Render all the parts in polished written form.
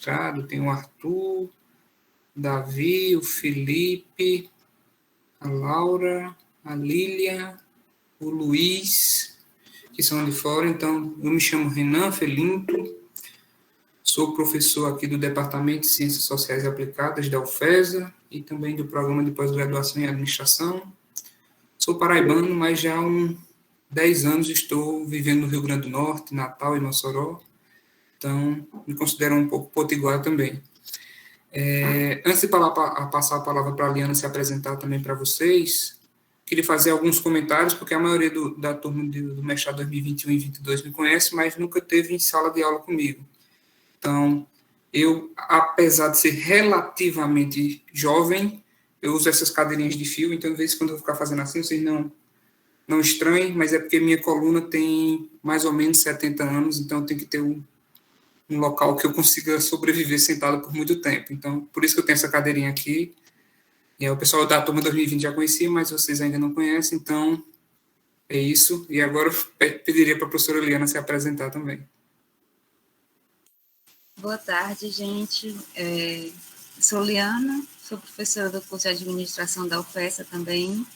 mestrado, tem o Arthur, Davi, o Felipe, a Laura, a Lília, o Luiz, que são de fora. Então, eu me chamo Renan Felinto, sou professor aqui do Departamento de Ciências Sociais e Aplicadas da UFESA e também do Programa de Pós-Graduação em Administração. Sou paraibano, mas já há 10 anos estou vivendo no Rio Grande do Norte, Natal e Mossoró. Então, me considero um pouco potiguar também. Antes de passar a palavra para a Liana se apresentar também para vocês, queria fazer alguns comentários, porque a maioria da turma do mestrado 2021 e 2022 me conhece, mas nunca teve em sala de aula comigo. Então, eu, apesar de ser relativamente jovem, eu uso essas cadeirinhas de fio, então, de vez em quando eu vou ficar fazendo assim, vocês não estranhem, mas é porque minha coluna tem mais ou menos 70 anos, então eu tenho que ter um local que eu consiga sobreviver sentado por muito tempo. Então, por isso que eu tenho essa cadeirinha aqui. E o pessoal da turma 2020 já conhecia, mas vocês ainda não conhecem, então é isso. E agora eu pediria para a professora Liana se apresentar também. Boa tarde, gente. Sou Liana, sou professora do curso de administração da UFESA também,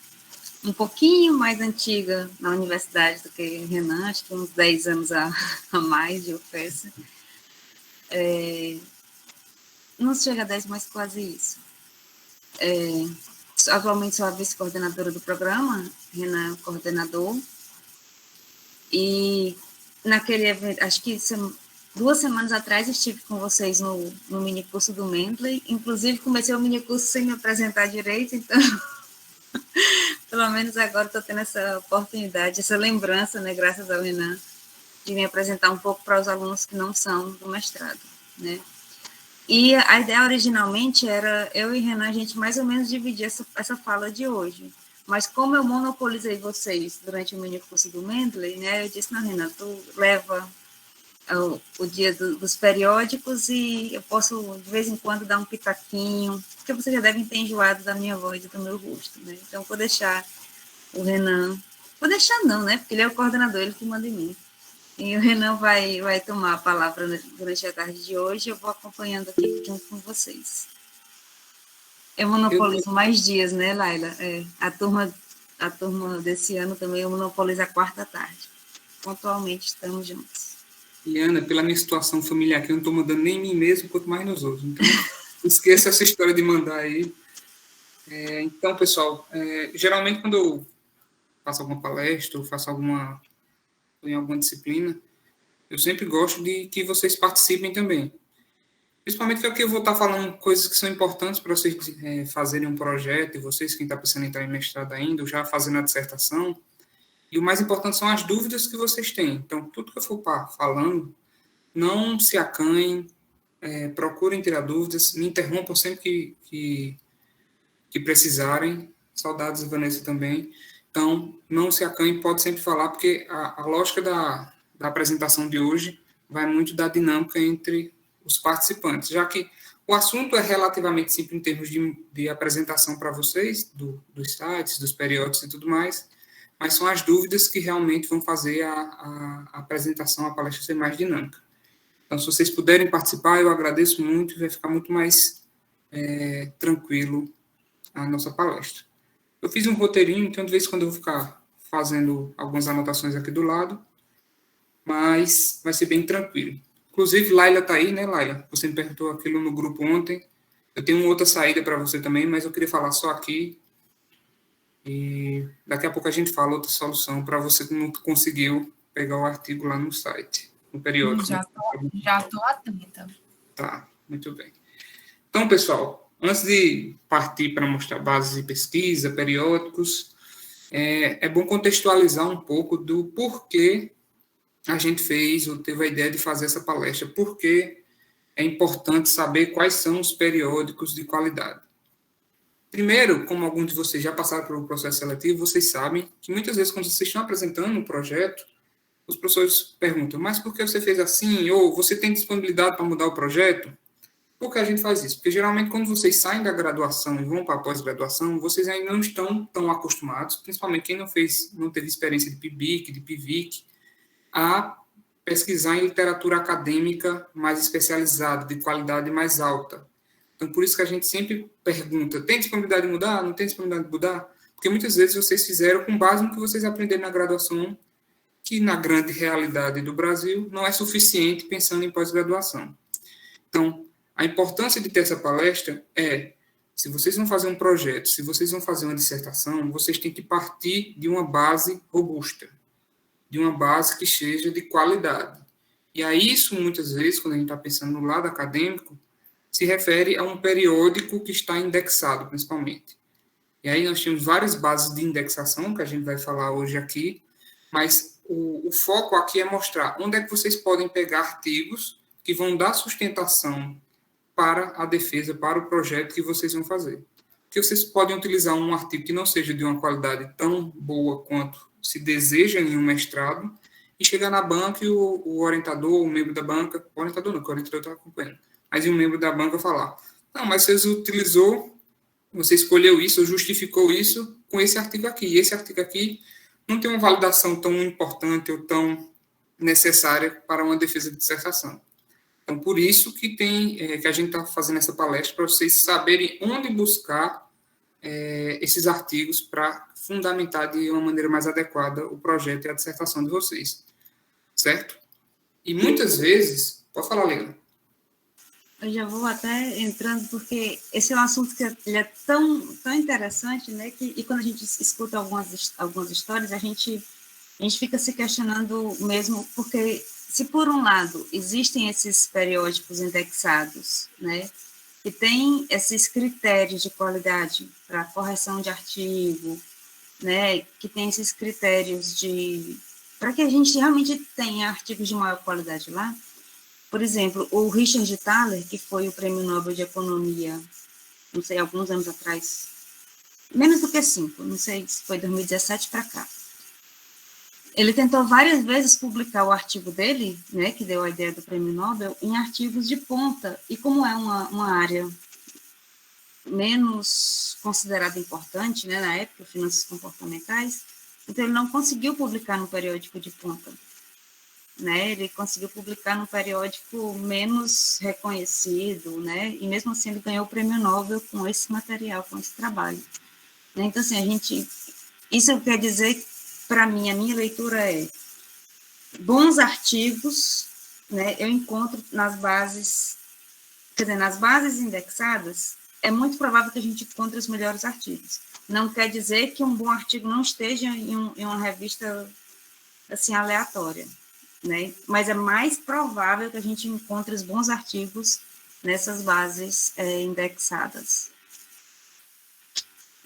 um pouquinho mais antiga na universidade do que Renan, acho que uns 10 anos a mais de UFESA. Não chega a 10, mas quase isso. Atualmente sou a vice-coordenadora do programa, Renan é o coordenador, e naquele evento, acho que 2 semanas atrás estive com vocês no mini curso do Mendeley, inclusive comecei o mini curso sem me apresentar direito, então pelo menos agora estou tendo essa oportunidade, essa lembrança, né, graças ao Renan, de me apresentar um pouco para os alunos que não são do mestrado, né. E a ideia originalmente era eu e Renan, a gente mais ou menos dividir essa fala de hoje. Mas como eu monopolizei vocês durante o mini curso do Mendeley, né, eu disse, não, Renan, tu leva o dia dos periódicos e eu posso, de vez em quando, dar um pitaquinho, porque vocês já devem ter enjoado da minha voz e do meu rosto, né? Então, vou deixar o Renan... Vou deixar não, né? Porque ele é o coordenador, ele que manda em mim. E o Renan vai tomar a palavra durante a tarde de hoje, eu vou acompanhando aqui junto com vocês. Eu monopolizo mais dias, né, Laila? A turma desse ano também eu monopolizo a quarta tarde. Pontualmente estamos juntos. E, Ana, pela minha situação familiar aqui, eu não estou mandando nem em mim mesmo, quanto mais nos outros. Então, esqueça essa história de mandar aí. Então, pessoal, geralmente quando eu faço alguma palestra ou faço em alguma disciplina, eu sempre gosto de que vocês participem também. Principalmente porque eu vou estar falando coisas que são importantes para vocês fazerem um projeto, e vocês, quem está pensando em entrar em mestrado ainda, ou já fazendo a dissertação. E o mais importante são as dúvidas que vocês têm. Então, tudo que eu for falando, não se acanhem, procurem tirar dúvidas, me interrompam sempre que precisarem. Saudades, Vanessa, também. Então, não se acanhem, pode sempre falar, porque a lógica da apresentação de hoje vai muito da dinâmica entre os participantes, já que o assunto é relativamente simples em termos de apresentação para vocês, dos sites, dos periódicos e tudo mais, mas são as dúvidas que realmente vão fazer a apresentação, a palestra ser mais dinâmica. Então, se vocês puderem participar, eu agradeço muito e vai ficar muito mais tranquilo a nossa palestra. Eu fiz um roteirinho, então, de vez em quando eu vou ficar fazendo algumas anotações aqui do lado, mas vai ser bem tranquilo. Inclusive, Laila está aí, né, Laila? Você me perguntou aquilo no grupo ontem. Eu tenho uma outra saída para você também, mas eu queria falar só aqui. E daqui a pouco a gente fala outra solução para você que não conseguiu pegar o artigo lá no site, no periódico. Já estou atenta. Tá, muito bem. Então, pessoal, antes de partir para mostrar bases de pesquisa, periódicos, é bom contextualizar um pouco do porquê a gente fez ou teve a ideia de fazer essa palestra, porque é importante saber quais são os periódicos de qualidade. Primeiro, como alguns de vocês já passaram pelo processo seletivo, vocês sabem que muitas vezes, quando vocês estão apresentando um projeto, os professores perguntam, mas por que você fez assim? Ou você tem disponibilidade para mudar o projeto? Por que a gente faz isso? Porque, geralmente, quando vocês saem da graduação e vão para a pós-graduação, vocês ainda não estão tão acostumados, principalmente quem não teve experiência de PIBIC, de PIVIC, a pesquisar em literatura acadêmica mais especializada, de qualidade mais alta. Então, por isso que a gente sempre pergunta, tem disponibilidade de mudar? Não tem disponibilidade de mudar? Porque muitas vezes vocês fizeram com base no que vocês aprenderam na graduação, que na grande realidade do Brasil não é suficiente pensando em pós-graduação. Então, a importância de ter essa palestra é, se vocês vão fazer um projeto, se vocês vão fazer uma dissertação, vocês têm que partir de uma base robusta, de uma base que seja de qualidade. E a isso, muitas vezes, quando a gente está pensando no lado acadêmico, se refere a um periódico que está indexado, principalmente. E aí nós temos várias bases de indexação, que a gente vai falar hoje aqui, mas o foco aqui é mostrar onde é que vocês podem pegar artigos que vão dar sustentação para a defesa, para o projeto que vocês vão fazer. Porque vocês podem utilizar um artigo que não seja de uma qualidade tão boa quanto se deseja em um mestrado, e chegar na banca e o orientador, o membro da banca, o orientador não, porque o orientador está acompanhando, mas um membro da banca falar, não, mas você utilizou, você escolheu isso, ou justificou isso com esse artigo aqui, e esse artigo aqui não tem uma validação tão importante ou tão necessária para uma defesa de dissertação. Então, por isso que que a gente está fazendo essa palestra, para vocês saberem onde buscar esses artigos para fundamentar de uma maneira mais adequada o projeto e a dissertação de vocês. Certo? E muitas vezes... Pode falar, Leila. Eu já vou até entrando, porque esse é um assunto que ele é tão interessante, né? E quando a gente escuta algumas histórias, a gente fica se questionando mesmo, porque se por um lado existem esses periódicos indexados, né? Que tem esses critérios de qualidade para correção de artigo, né? Que tem esses critérios para que a gente realmente tenha artigos de maior qualidade lá. Por exemplo, o Richard Thaler, que foi o Prêmio Nobel de Economia, não sei, alguns anos atrás, menos do que 5, não sei se foi 2017 para cá. Ele tentou várias vezes publicar o artigo dele, né, que deu a ideia do Prêmio Nobel, em artigos de ponta. E como é uma área menos considerada importante, né, na época, finanças comportamentais, então ele não conseguiu publicar no periódico de ponta. Né, ele conseguiu publicar num periódico menos reconhecido, né, e mesmo assim ele ganhou o Prêmio Nobel com esse material, com esse trabalho. Então, assim, isso quer dizer, para mim, a minha leitura é bons artigos, né, eu encontro nas bases, quer dizer, nas bases indexadas, é muito provável que a gente encontre os melhores artigos. Não quer dizer que um bom artigo não esteja em uma revista, assim, aleatória. Né? Mas é mais provável que a gente encontre os bons artigos nessas bases indexadas.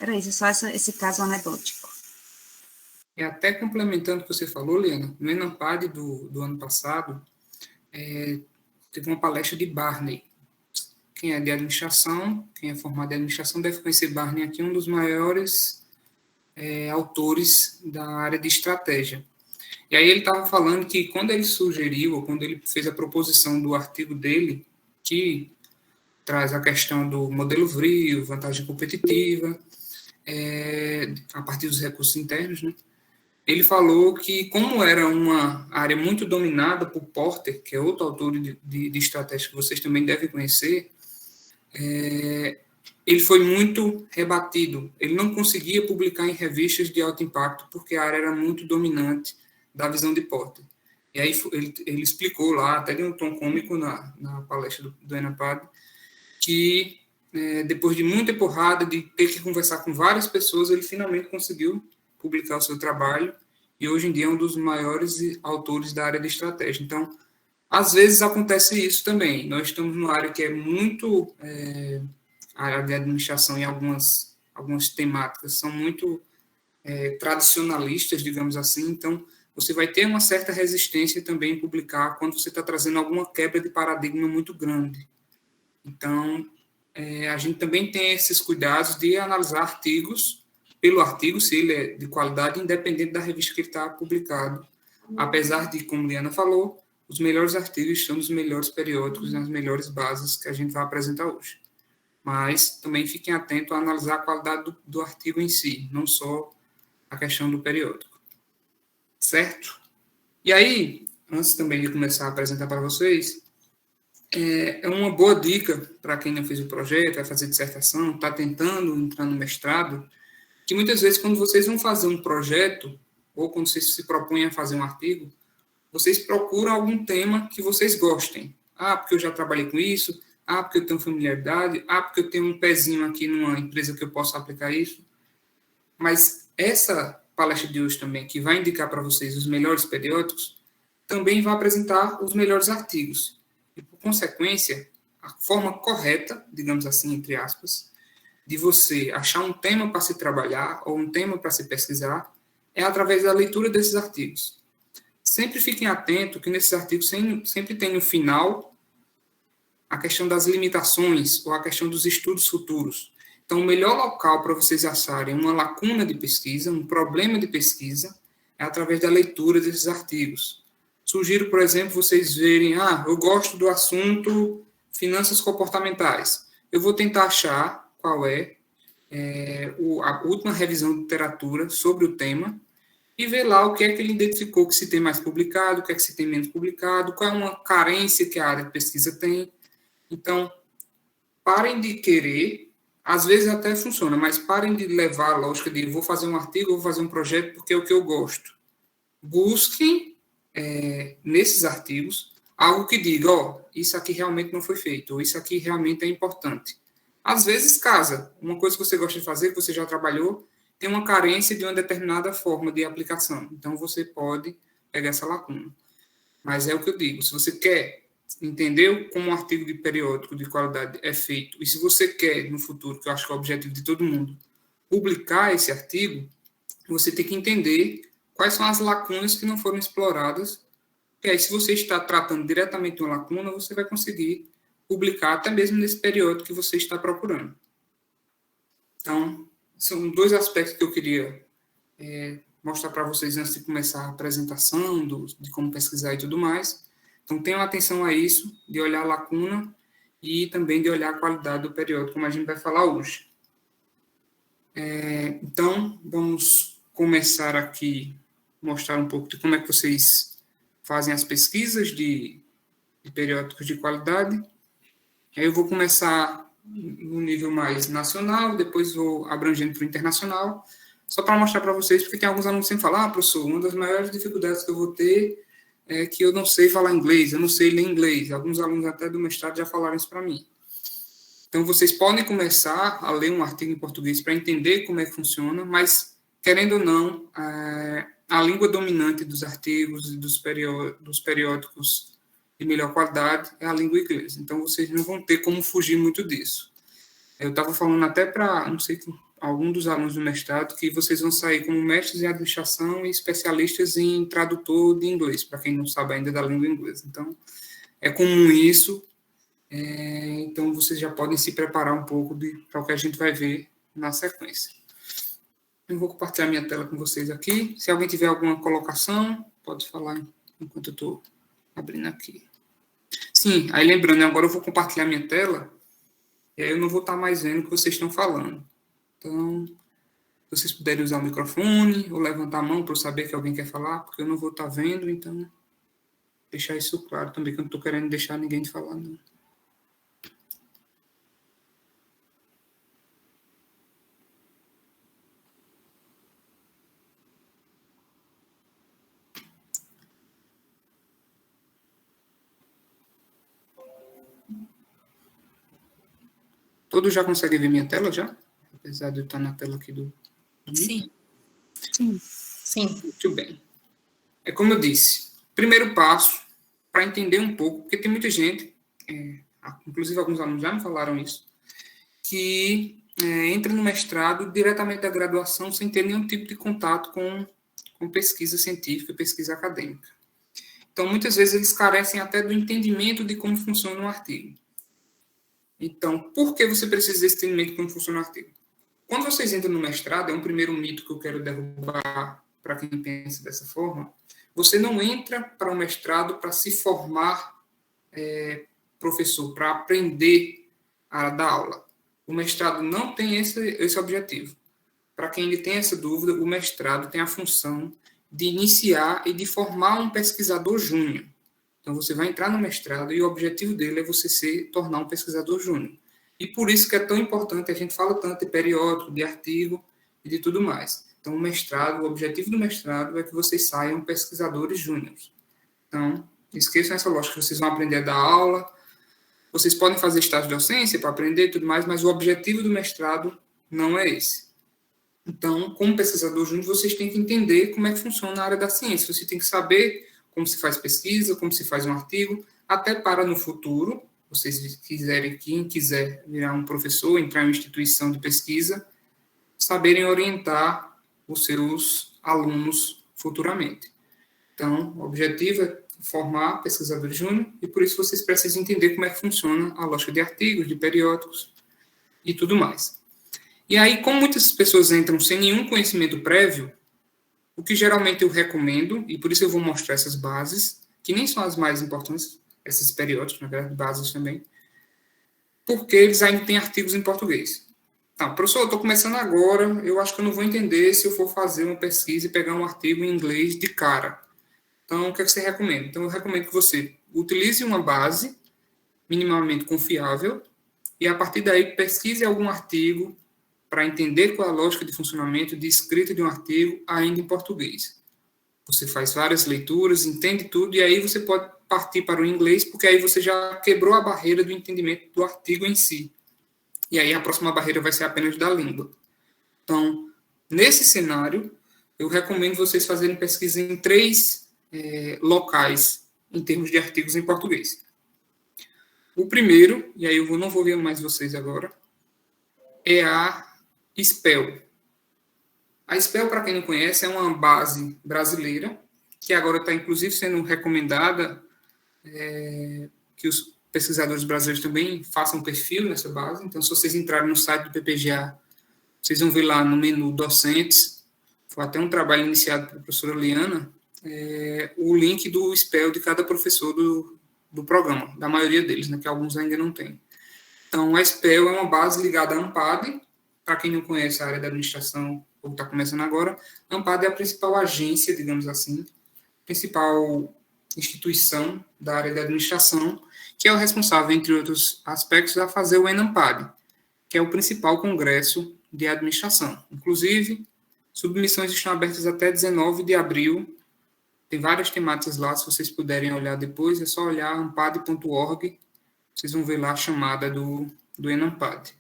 Era isso, só esse caso anedótico. E até complementando o que você falou, Liana, no ENAPAD do ano passado, teve uma palestra de Barney. Quem é de administração, quem é formado em administração, deve conhecer Barney aqui, um dos maiores autores da área de estratégia. E aí ele estava falando que quando ele sugeriu, ou quando ele fez a proposição do artigo dele, que traz a questão do modelo VRIO, vantagem competitiva, a partir dos recursos internos, né? Ele falou que, como era uma área muito dominada por Porter, que é outro autor de estratégia que vocês também devem conhecer, ele foi muito rebatido. Ele não conseguia publicar em revistas de alto impacto, porque a área era muito dominante da visão de Porter. E aí ele explicou lá, até de um tom cômico na palestra do ENAPAD, que depois de muita porrada, de ter que conversar com várias pessoas, ele finalmente conseguiu publicar o seu trabalho, e hoje em dia é um dos maiores autores da área de estratégia. Então, às vezes acontece isso também. Nós estamos numa área que é muito... a área de administração e algumas temáticas são muito tradicionalistas, digamos assim, então você vai ter uma certa resistência também em publicar quando você está trazendo alguma quebra de paradigma muito grande. Então, a gente também tem esses cuidados de analisar artigos, pelo artigo, se ele é de qualidade, independente da revista que ele está publicado. Apesar de, como Liana falou, os melhores artigos estão nos melhores periódicos, nas melhores bases que a gente vai apresentar hoje. Mas também fiquem atentos a analisar a qualidade do artigo em si, não só a questão do periódico. Certo? E aí, antes também de começar a apresentar para vocês, é uma boa dica para quem não fez o projeto, vai fazer dissertação, está tentando entrar no mestrado, que muitas vezes quando vocês vão fazer um projeto, ou quando vocês se propõem a fazer um artigo, vocês procuram algum tema que vocês gostem. Ah, porque eu já trabalhei com isso. Ah, porque eu tenho familiaridade. Ah, porque eu tenho um pezinho aqui numa empresa que eu posso aplicar isso. Mas essa palestra de hoje também, que vai indicar para vocês os melhores periódicos, também vai apresentar os melhores artigos. E, por consequência, a forma correta, digamos assim, entre aspas, de você achar um tema para se trabalhar ou um tema para se pesquisar é através da leitura desses artigos. Sempre fiquem atentos que nesses artigos sempre tem no final a questão das limitações ou a questão dos estudos futuros. Então, o melhor local para vocês acharem uma lacuna de pesquisa, um problema de pesquisa, é através da leitura desses artigos. Sugiro, por exemplo, vocês verem, eu gosto do assunto finanças comportamentais. Eu vou tentar achar qual é a última revisão de literatura sobre o tema e ver lá o que é que ele identificou que se tem mais publicado, o que é que se tem menos publicado, qual é uma carência que a área de pesquisa tem. Então, parem de querer, às vezes até funciona, mas parem de levar a lógica de vou fazer um artigo, vou fazer um projeto porque é o que eu gosto. Busquem, nesses artigos, algo que diga, isso aqui realmente não foi feito, ou isso aqui realmente é importante. Às vezes, casa, uma coisa que você gosta de fazer, que você já trabalhou, tem uma carência de uma determinada forma de aplicação. Então, você pode pegar essa lacuna. Mas é o que eu digo, se você quer entender como um artigo de periódico de qualidade é feito, e se você quer, no futuro, que eu acho que é o objetivo de todo mundo, publicar esse artigo, você tem que entender quais são as lacunas que não foram exploradas, e aí, se você está tratando diretamente de uma lacuna, você vai conseguir publicar até mesmo nesse período que você está procurando. Então, são dois aspectos que eu queria mostrar para vocês antes de começar a apresentação, de como pesquisar e tudo mais. Então, tenham atenção a isso, de olhar a lacuna e também de olhar a qualidade do periódico, como a gente vai falar hoje. Então, vamos começar aqui, mostrar um pouco de como é que vocês fazem as pesquisas de periódicos de qualidade. Aí eu vou começar no nível mais nacional, depois vou abrangendo para o internacional, só para mostrar para vocês, porque tem alguns alunos que sempre falam, professor, uma das maiores dificuldades que eu vou ter é que eu não sei falar inglês, eu não sei ler inglês. Alguns alunos até do mestrado já falaram isso para mim. Então, vocês podem começar a ler um artigo em português para entender como é que funciona, mas, querendo ou não, a língua dominante dos artigos e dos periódicos de melhor qualidade é a língua inglesa. Então, vocês não vão ter como fugir muito disso. Eu estava falando até para, não sei, algum dos alunos do mestrado, que vocês vão sair como mestres em administração e especialistas em tradutor de inglês, para quem não sabe ainda da língua inglesa. Então, é comum isso. Então, vocês já podem se preparar um pouco para o que a gente vai ver na sequência. Eu vou compartilhar minha tela com vocês aqui. Se alguém tiver alguma colocação, pode falar enquanto eu estou abrindo aqui. Sim, aí lembrando, agora eu vou compartilhar minha tela, e aí eu não vou estar mais vendo o que vocês estão falando. Então, se vocês puderem usar o microfone ou levantar a mão para eu saber que alguém quer falar, porque eu não vou estar vendo, então deixar isso claro também, que eu não estou querendo deixar ninguém de falar, não. Todos já conseguem ver minha tela, já? Apesar de eu estar na tela aqui do... Sim. Muito bem. É como eu disse, primeiro passo, para entender um pouco, porque tem muita gente, inclusive alguns alunos já me falaram isso, que entra no mestrado diretamente da graduação sem ter nenhum tipo de contato com pesquisa científica, pesquisa acadêmica. Então, muitas vezes, eles carecem até do entendimento de como funciona um artigo. Então, por que você precisa desse entendimento de como funciona o artigo? Quando vocês entram no mestrado, é um primeiro mito que eu quero derrubar para quem pensa dessa forma, você não entra para o mestrado para se formar professor, para aprender a dar aula. O mestrado não tem esse objetivo. Para quem ele tem essa dúvida, o mestrado tem a função de iniciar e de formar um pesquisador júnior. Então, você vai entrar no mestrado e o objetivo dele é você tornar um pesquisador júnior. E por isso que é tão importante, a gente fala tanto de periódico, de artigo e de tudo mais. Então, o objetivo do mestrado é que vocês saiam pesquisadores júniores. Então, esqueçam essa lógica, vocês vão aprender a dar aula, vocês podem fazer estágio de docência para aprender e tudo mais, mas o objetivo do mestrado não é esse. Então, como pesquisador júnior, vocês têm que entender como é que funciona a área da ciência. Você tem que saber como se faz pesquisa, como se faz um artigo, até para no futuro, vocês quiserem, quem quiser virar um professor, entrar em uma instituição de pesquisa, saberem orientar os seus alunos futuramente. Então, o objetivo é formar pesquisadores júnior e por isso vocês precisam entender como é que funciona a lógica de artigos, de periódicos e tudo mais. E aí, como muitas pessoas entram sem nenhum conhecimento prévio, o que geralmente eu recomendo, e por isso eu vou mostrar essas bases, que nem são as mais importantes, esses periódicos, na verdade, bases também, porque eles ainda têm artigos em português. Tá, professor, eu estou começando agora, eu acho que eu não vou entender se eu for fazer uma pesquisa e pegar um artigo em inglês de cara. Então, o que é que você recomenda? Então, eu recomendo que você utilize uma base minimamente confiável e, a partir daí, pesquise algum artigo para entender qual é a lógica de funcionamento de escrita de um artigo ainda em português. Você faz várias leituras, entende tudo, e aí você pode partir para o inglês, porque aí você já quebrou a barreira do entendimento do artigo em si. E aí a próxima barreira vai ser apenas da língua. Então, nesse cenário, eu recomendo vocês fazerem pesquisa em 3 locais em termos de artigos em português. O primeiro, e aí eu não vou ver mais vocês agora, é a SPEL. A SPEL, para quem não conhece, é uma base brasileira, que agora está, inclusive, sendo recomendada que os pesquisadores brasileiros também façam perfil nessa base. Então, se vocês entrarem no site do PPGA, vocês vão ver lá no menu docentes, foi até um trabalho iniciado pela professora Liana, o link do SPEL de cada professor do programa, da maioria deles, né, que alguns ainda não têm. Então, a SPEL é uma base ligada à ANPAD. Para quem não conhece a área da administração, ou está começando agora, a ANPAD é a principal agência, digamos assim, principal instituição da área da administração, que é o responsável, entre outros aspectos, a fazer o ENAMPAD, que é o principal congresso de administração. Inclusive, submissões estão abertas até 19 de abril. Tem várias temáticas lá, se vocês puderem olhar depois, é só olhar ampad.org, vocês vão ver lá a chamada do ENAMPAD.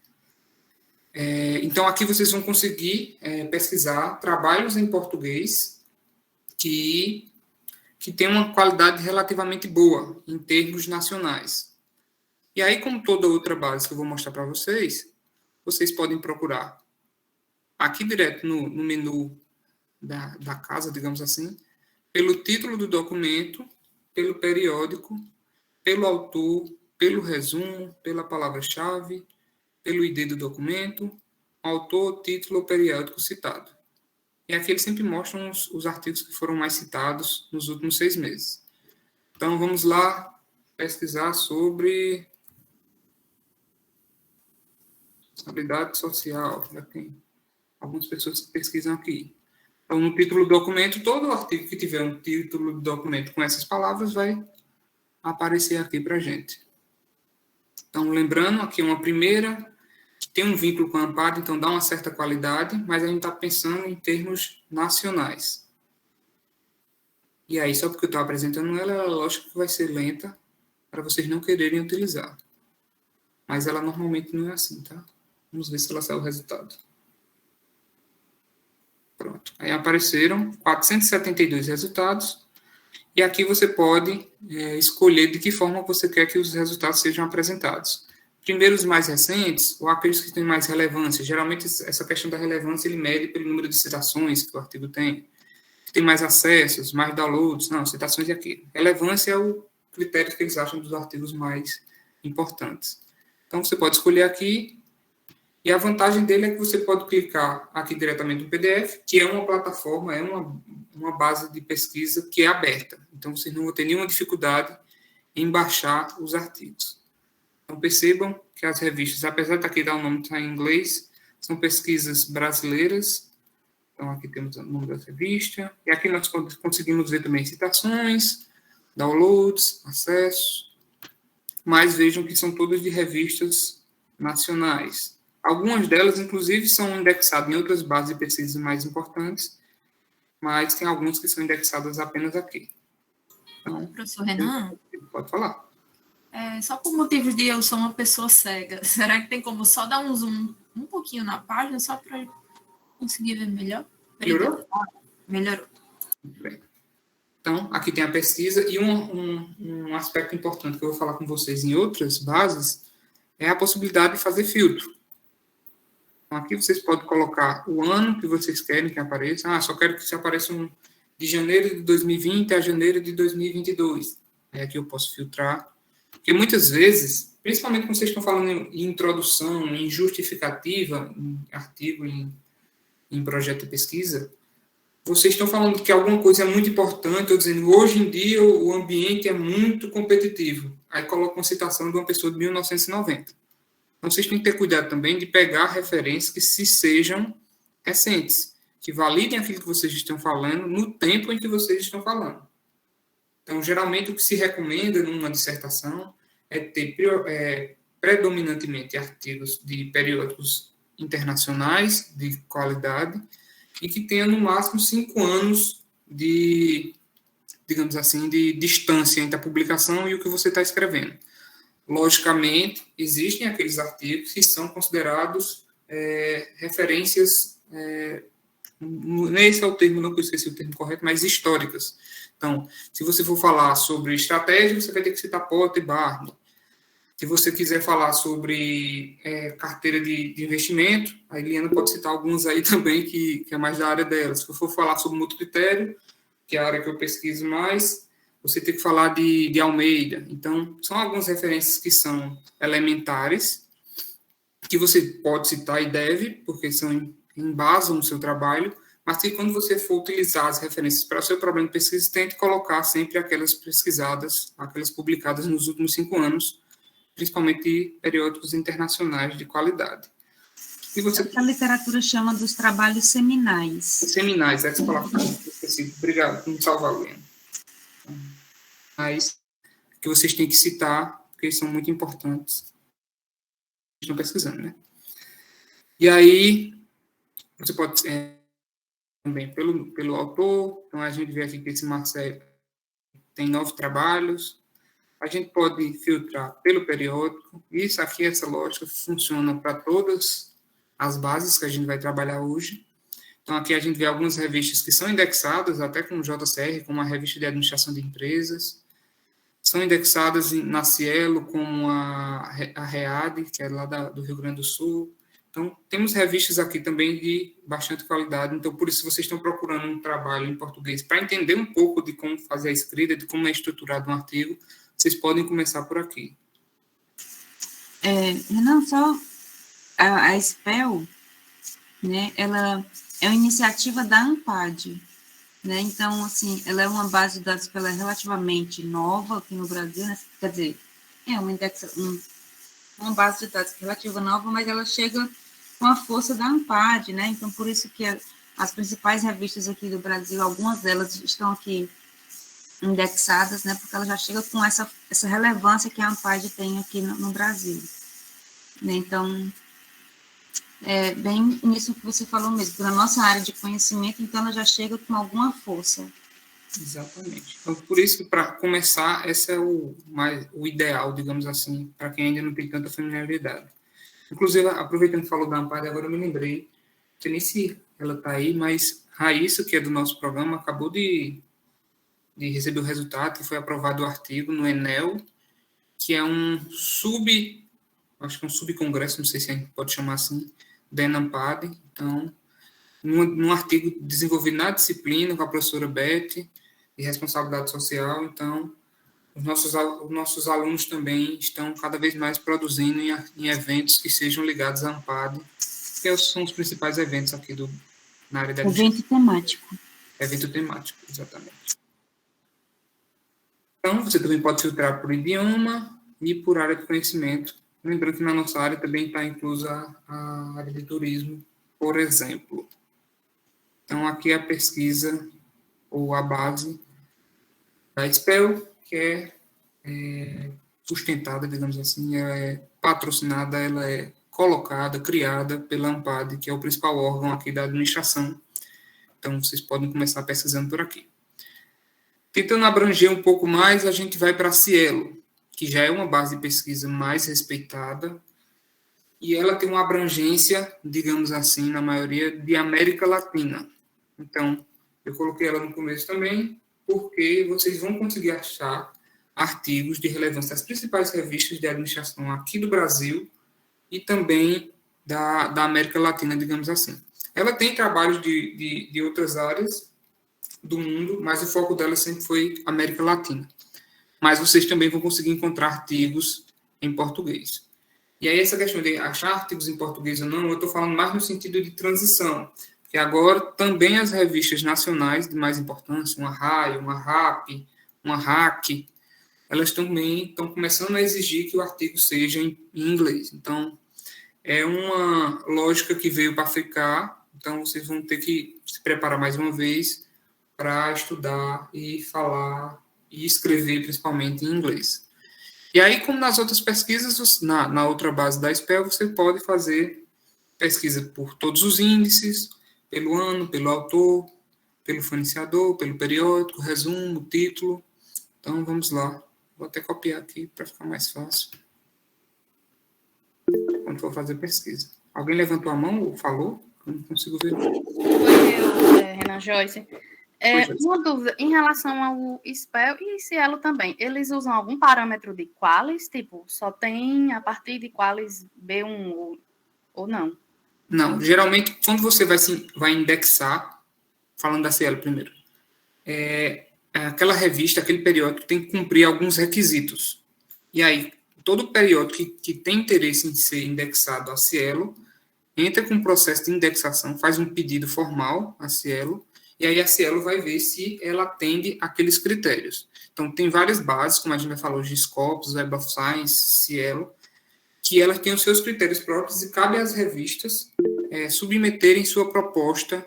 Então, aqui vocês vão conseguir pesquisar trabalhos em português que tem uma qualidade relativamente boa em termos nacionais. E aí, como toda outra base que eu vou mostrar para vocês, vocês podem procurar aqui direto no menu da casa, digamos assim, pelo título do documento, pelo periódico, pelo autor, pelo resumo, pela palavra-chave, pelo ID do documento, autor, título ou periódico citado. E aqui eles sempre mostram os artigos que foram mais citados nos últimos 6 meses. Então, vamos lá pesquisar sobre responsabilidade social. Já tem algumas pessoas que pesquisam aqui. Então, no título do documento, todo artigo que tiver um título do documento com essas palavras vai aparecer aqui para a gente. Então, lembrando, aqui uma primeira, que tem um vínculo com a ANPAD, então dá uma certa qualidade, mas a gente está pensando em termos nacionais. E aí, só porque eu estou apresentando ela, lógico que vai ser lenta, para vocês não quererem utilizar. Mas ela normalmente não é assim, tá? Vamos ver se ela sai o resultado. Pronto. Aí apareceram 472 resultados. E aqui você pode escolher de que forma você quer que os resultados sejam apresentados. Primeiro, os mais recentes, ou aqueles que têm mais relevância. Geralmente, essa questão da relevância, ele mede pelo número de citações que o artigo tem. Tem mais acessos, mais downloads. Não, citações é aqui. Relevância é o critério que eles acham dos artigos mais importantes. Então, você pode escolher aqui. E a vantagem dele é que você pode clicar aqui diretamente no PDF, que é uma plataforma, é uma base de pesquisa que é aberta. Então, vocês não vão ter nenhuma dificuldade em baixar os artigos. Então, percebam que as revistas, apesar de aqui dar o nome tá em inglês, são pesquisas brasileiras, Então, aqui temos o nome da revista. E aqui nós conseguimos ver também citações, downloads, acessos. Mas vejam que são todas de revistas nacionais. Algumas delas, inclusive, são indexadas em outras bases de pesquisa mais importantes, mas tem algumas que são indexadas apenas aqui. Então, Professor Renan, pode falar. Só por motivos de eu sou uma pessoa cega, será que tem como só dar um zoom um pouquinho na página, só para conseguir ver melhor? Melhorou? Melhorou. Bem. Então, aqui tem a pesquisa, e um aspecto importante que eu vou falar com vocês em outras bases é a possibilidade de fazer filtro. Então, aqui vocês podem colocar o ano que vocês querem que apareça. Só quero que se apareçam de janeiro de 2020 a janeiro de 2022. Aí aqui eu posso filtrar. Porque muitas vezes, principalmente quando vocês estão falando em introdução, em justificativa, em artigo, em projeto de pesquisa, vocês estão falando que alguma coisa é muito importante, ou dizendo, hoje em dia o ambiente é muito competitivo. Aí coloca uma citação de uma pessoa de 1990. Então, vocês têm que ter cuidado também de pegar referências que se sejam recentes, que validem aquilo que vocês estão falando no tempo em que vocês estão falando. Então, geralmente, o que se recomenda numa dissertação é ter predominantemente artigos de periódicos internacionais de qualidade e que tenha, no máximo, 5 anos de, digamos assim, de distância entre a publicação e o que você está escrevendo. Logicamente, existem aqueles artigos que são considerados referências, esse é o termo, não que eu esqueci o termo correto, mas históricas. Então, se você for falar sobre estratégia, você vai ter que citar Porter e Barney. Se você quiser falar sobre carteira de investimento, a Eliana pode citar alguns aí também, que é mais da área dela. Se eu for falar sobre multicritério, que é a área que eu pesquiso mais, você tem que falar de Almeida. Então, são algumas referências que são elementares, que você pode citar e deve, porque embasam no seu trabalho, mas que quando você for utilizar as referências para o seu problema de pesquisa, tente colocar sempre aquelas pesquisadas, aquelas publicadas nos últimos 5 anos, principalmente periódicos internacionais de qualidade. E você... A literatura chama dos trabalhos seminais. Seminais, essa palavra específica. Obrigado por me salvar, Luana. Mas que vocês têm que citar, porque são muito importantes. Estão pesquisando, né? E aí, você pode também pelo autor. Então, a gente vê aqui que esse Marcelo tem 9 trabalhos. A gente pode filtrar pelo periódico. Isso aqui, essa lógica, funciona para todas as bases que a gente vai trabalhar hoje. Então, aqui a gente vê algumas revistas que são indexadas, até com o JCR, como a Revista de Administração de Empresas. São indexadas na Cielo, como a READ, que é lá do Rio Grande do Sul. Então, temos revistas aqui também de bastante qualidade. Então, por isso, vocês estão procurando um trabalho em português para entender um pouco de como fazer a escrita, de como é estruturado um artigo. Vocês podem começar por aqui. Não só a SPEL, né, ela é uma iniciativa da ANPAD, né, então, assim, ela é uma base de dados que ela é relativamente nova aqui no Brasil, né, quer dizer, é uma base de dados relativa nova, mas ela chega com a força da ANPAD, né, então, por isso que as principais revistas aqui do Brasil, algumas delas estão aqui indexadas, né, porque ela já chega com essa relevância que a ANPAD tem aqui no Brasil. Né, então, bem nisso que você falou mesmo, na nossa área de conhecimento, então ela já chega com alguma força. Exatamente. Então, por isso que, para começar, esse é o ideal, digamos assim, para quem ainda não tem tanta familiaridade. Inclusive, aproveitando que falou da ANPAD, agora eu me lembrei, não sei nem se ela está aí, mas Raíssa, que é do nosso programa, acabou de receber o resultado, que foi aprovado o artigo no Enel, que é acho que é um subcongresso, não sei se a gente pode chamar assim, da ENAMPAD. Então, num artigo desenvolvido na disciplina com a professora Beth, de responsabilidade social. Então, os nossos alunos também estão cada vez mais produzindo em eventos que sejam ligados à ANPAD, que são os principais eventos aqui na área da Evento temático. Evento temático, exatamente. Então, você também pode filtrar por idioma e por área de conhecimento. Lembrando que na nossa área também está inclusa a área de turismo, por exemplo. Então, aqui é a pesquisa, ou a base da SPEL, que é sustentada, digamos assim, ela é patrocinada, ela é colocada, criada pela ANPAD, que é o principal órgão aqui da administração. Então, vocês podem começar pesquisando por aqui. Tentando abranger um pouco mais, a gente vai para a Cielo, que já é uma base de pesquisa mais respeitada, e ela tem uma abrangência, digamos assim, na maioria, de América Latina. Então, eu coloquei ela no começo também, porque vocês vão conseguir achar artigos de relevância das principais revistas de administração aqui do Brasil e também da América Latina, digamos assim. Ela tem trabalhos de outras áreas do mundo, mas o foco dela sempre foi América Latina. Mas vocês também vão conseguir encontrar artigos em português. E aí essa questão de achar artigos em português ou não, eu estou falando mais no sentido de transição, porque agora também as revistas nacionais de mais importância, uma RAI, uma RAP, uma RAC, elas também estão começando a exigir que o artigo seja em inglês. Então, é uma lógica que veio para ficar, então vocês vão ter que se preparar mais uma vez para estudar e falar e escrever principalmente em inglês. E aí, como nas outras pesquisas, na outra base da SPEL, você pode fazer pesquisa por todos os índices, pelo ano, pelo autor, pelo fornecedor, pelo periódico, resumo, título. Então, vamos lá. Vou até copiar aqui para ficar mais fácil. Quando for fazer pesquisa. Alguém levantou a mão ou falou? Eu não consigo ver. Foi eu, Renan Joyce. Uma dúvida em relação ao SPEL e Cielo também. Eles usam algum parâmetro de qualis? Tipo, só tem a partir de qualis B1 ou não? Não. Geralmente, quando você vai indexar, falando da Cielo primeiro, aquela revista, aquele periódico tem que cumprir alguns requisitos. E aí, todo periódico que tem interesse em ser indexado a Cielo, entra com um processo de indexação, faz um pedido formal a Cielo, e aí a Cielo vai ver se ela atende aqueles critérios. Então, tem várias bases, como a gente já falou, de Scopus, Web of Science, Cielo, que elas têm os seus critérios próprios e cabe às revistas submeterem sua proposta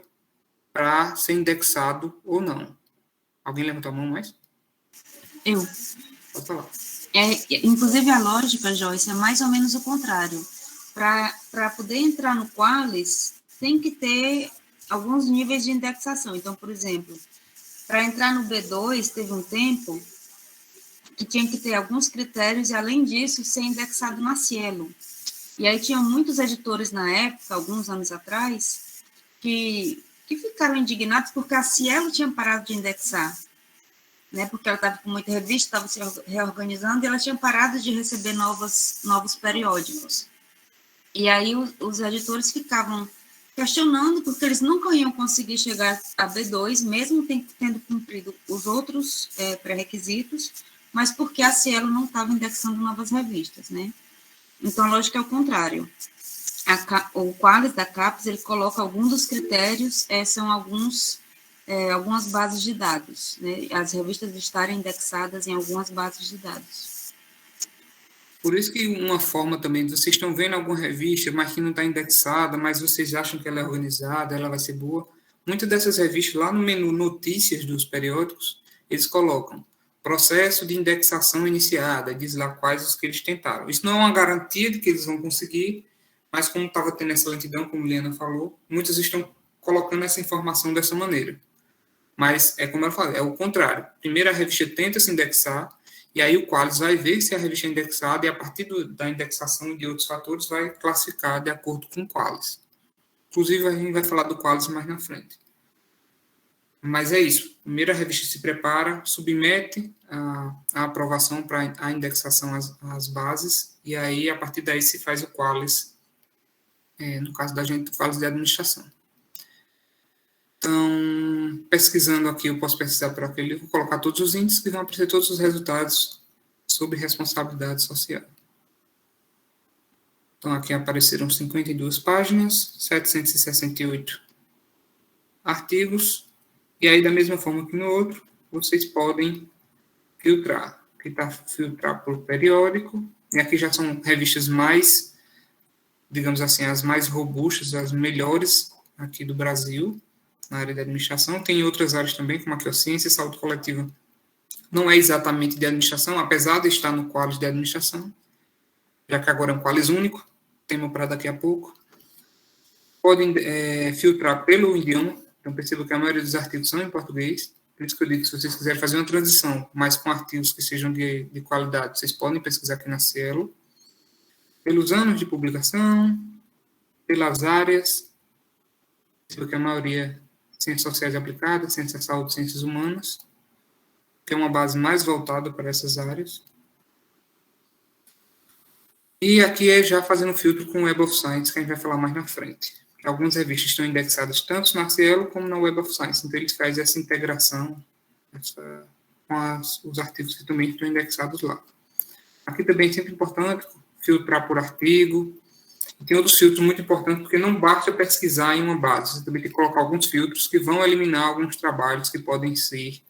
para ser indexado ou não. Alguém levantou a mão mais? Eu. Pode falar. Inclusive, a lógica, Joyce, é mais ou menos o contrário. Para poder entrar no Qualis, tem que ter alguns níveis de indexação. Então, por exemplo, para entrar no B2, teve um tempo que tinha que ter alguns critérios e, além disso, ser indexado na Cielo. E aí tinha muitos editores na época, alguns anos atrás, que ficaram indignados porque a Cielo tinha parado de indexar, né? Porque ela estava com muita revista, estava se reorganizando e ela tinha parado de receber novos periódicos. E aí os editores ficavam questionando porque eles nunca iam conseguir chegar a B2, mesmo tendo cumprido os outros pré-requisitos, mas porque a Cielo não estava indexando novas revistas, né? Então, a lógica é o contrário. O Qualis da CAPES, ele coloca alguns dos critérios, são algumas bases de dados, né? As revistas estarem indexadas em algumas bases de dados. Por isso que uma forma também, vocês estão vendo alguma revista, mas que não está indexada, mas vocês acham que ela é organizada, ela vai ser boa. Muitas dessas revistas, lá no menu notícias dos periódicos, eles colocam processo de indexação iniciada, diz lá quais os que eles tentaram. Isso não é uma garantia de que eles vão conseguir, mas como estava tendo essa lentidão, como Liana falou, muitos estão colocando essa informação dessa maneira. Mas, como eu falei, é o contrário. Primeiro a revista tenta se indexar, e aí o Qualis vai ver se a revista é indexada e, a partir da indexação e de outros fatores, vai classificar de acordo com o Qualis. Inclusive, a gente vai falar do Qualis mais na frente. Mas é isso. Primeiro a revista se prepara, submete a aprovação para a indexação às bases, e aí, a partir daí, se faz o Qualis, no caso da gente, o Qualis de administração. Então, pesquisando aqui, eu posso pesquisar por aquele livro, colocar todos os índices que vão aparecer todos os resultados sobre responsabilidade social. Então, aqui apareceram 52 páginas, 768 artigos, e aí, da mesma forma que no outro, vocês podem filtrar. Aqui está filtrar por periódico, e aqui já são revistas mais, digamos assim, as mais robustas, as melhores aqui do Brasil. na área de administração. Tem outras áreas também, como a Quiociência e Saúde Coletiva. Não é exatamente de administração, apesar de estar no qualis de administração, já que agora é um qualis único, tema para daqui a pouco. Podem filtrar pelo idioma, então percebo que a maioria dos artigos são em português, por isso que eu digo que se vocês quiserem fazer uma transição, mas com artigos que sejam de qualidade, vocês podem pesquisar aqui na Cielo. Pelos anos de publicação, pelas áreas, percebo que a maioria ciências sociais aplicadas, ciências da saúde, ciências humanas, que é uma base mais voltada para essas áreas. E aqui é já fazendo filtro com o Web of Science, que a gente vai falar mais na frente. Algumas revistas estão indexadas tanto na Cielo como na Web of Science, então ele faz essa integração com os artigos que também estão indexados lá. Aqui também é sempre importante filtrar por artigo. E tem outros filtros muito importantes, porque não basta pesquisar em uma base, você também tem que colocar alguns filtros que vão eliminar alguns trabalhos que podem ser,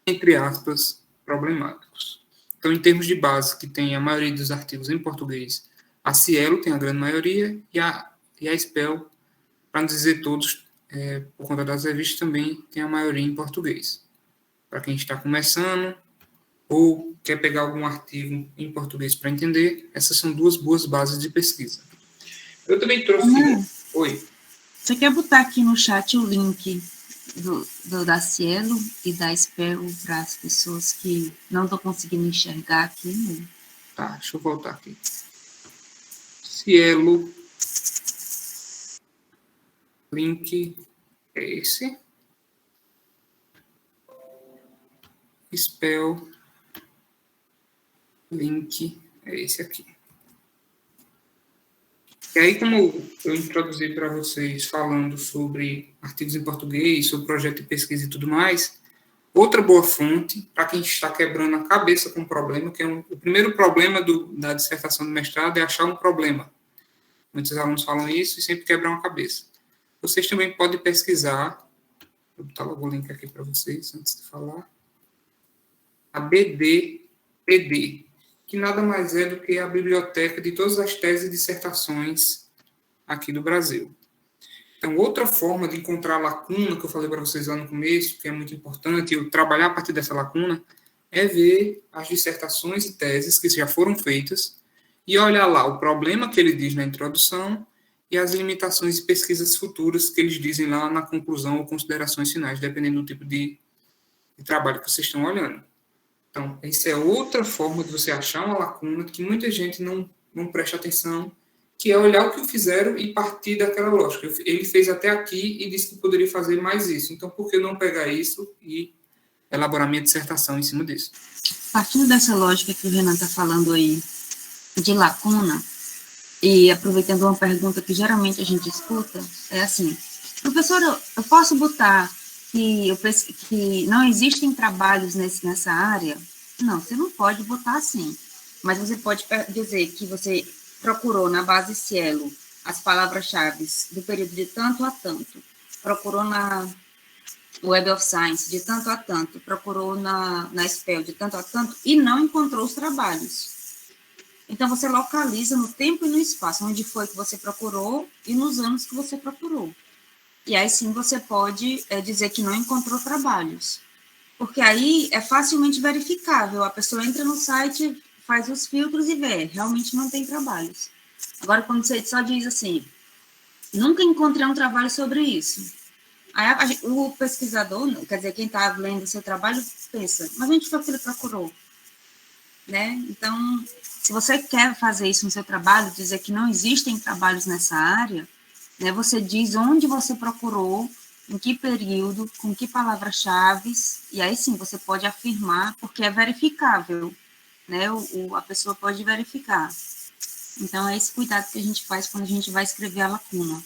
entre aspas, problemáticos. Então, em termos de base, que tem a maioria dos artigos em português, a Cielo tem a grande maioria, e a Spell, para não dizer todos, por conta das revistas, também tem a maioria em português. Para quem está começando, ou quer pegar algum artigo em português para entender, essas são duas boas bases de pesquisa. Eu também trouxe... Oi. Você quer botar aqui no chat o link da Cielo e da Spell para as pessoas que não estão conseguindo enxergar aqui? Né? Tá, deixa eu voltar aqui. Cielo. Link é esse. Spell. Link é esse aqui. E aí, como eu introduzi para vocês falando sobre artigos em português, sobre projeto de pesquisa e tudo mais, outra boa fonte para quem está quebrando a cabeça com um problema, que é o primeiro problema da dissertação de mestrado é achar um problema. Muitos alunos falam isso e sempre quebram a cabeça. Vocês também podem pesquisar, vou botar logo o link aqui para vocês, antes de falar, a BDPD, que nada mais é do que a biblioteca de todas as teses e dissertações aqui do Brasil. Então, outra forma de encontrar a lacuna, que eu falei para vocês lá no começo, que é muito importante, eu trabalhar a partir dessa lacuna, é ver as dissertações e teses que já foram feitas e olhar lá o problema que ele diz na introdução e as limitações e pesquisas futuras que eles dizem lá na conclusão ou considerações finais, dependendo do tipo de trabalho que vocês estão olhando. Então, essa é outra forma de você achar uma lacuna que muita gente não presta atenção, que é olhar o que fizeram e partir daquela lógica. Ele fez até aqui e disse que poderia fazer mais isso. Então, por que não pegar isso e elaborar minha dissertação em cima disso? Partindo dessa lógica que o Renan está falando aí, de lacuna, e aproveitando uma pergunta que geralmente a gente escuta, é assim, professor, eu posso botar que não existem trabalhos nessa área? Não, você não pode botar assim, mas você pode dizer que você procurou na base Cielo as palavras-chave do período de tanto a tanto, procurou na Web of Science de tanto a tanto, procurou na Spell de tanto a tanto e não encontrou os trabalhos. Então, você localiza no tempo e no espaço, onde foi que você procurou e nos anos que você procurou. E aí, sim, você pode dizer que não encontrou trabalhos. Porque aí é facilmente verificável. A pessoa entra no site, faz os filtros e vê, realmente não tem trabalhos. Agora, quando você só diz assim, nunca encontrei um trabalho sobre isso. Aí o pesquisador, quer dizer, quem está lendo o seu trabalho, pensa, mas onde foi que ele procurou? Né? Então, se você quer fazer isso no seu trabalho, dizer que não existem trabalhos nessa área, né, você diz onde você procurou, em que período, com que palavras-chave, e aí sim você pode afirmar, porque é verificável, né? A pessoa pode verificar. Então, é esse cuidado que a gente faz quando a gente vai escrever a lacuna.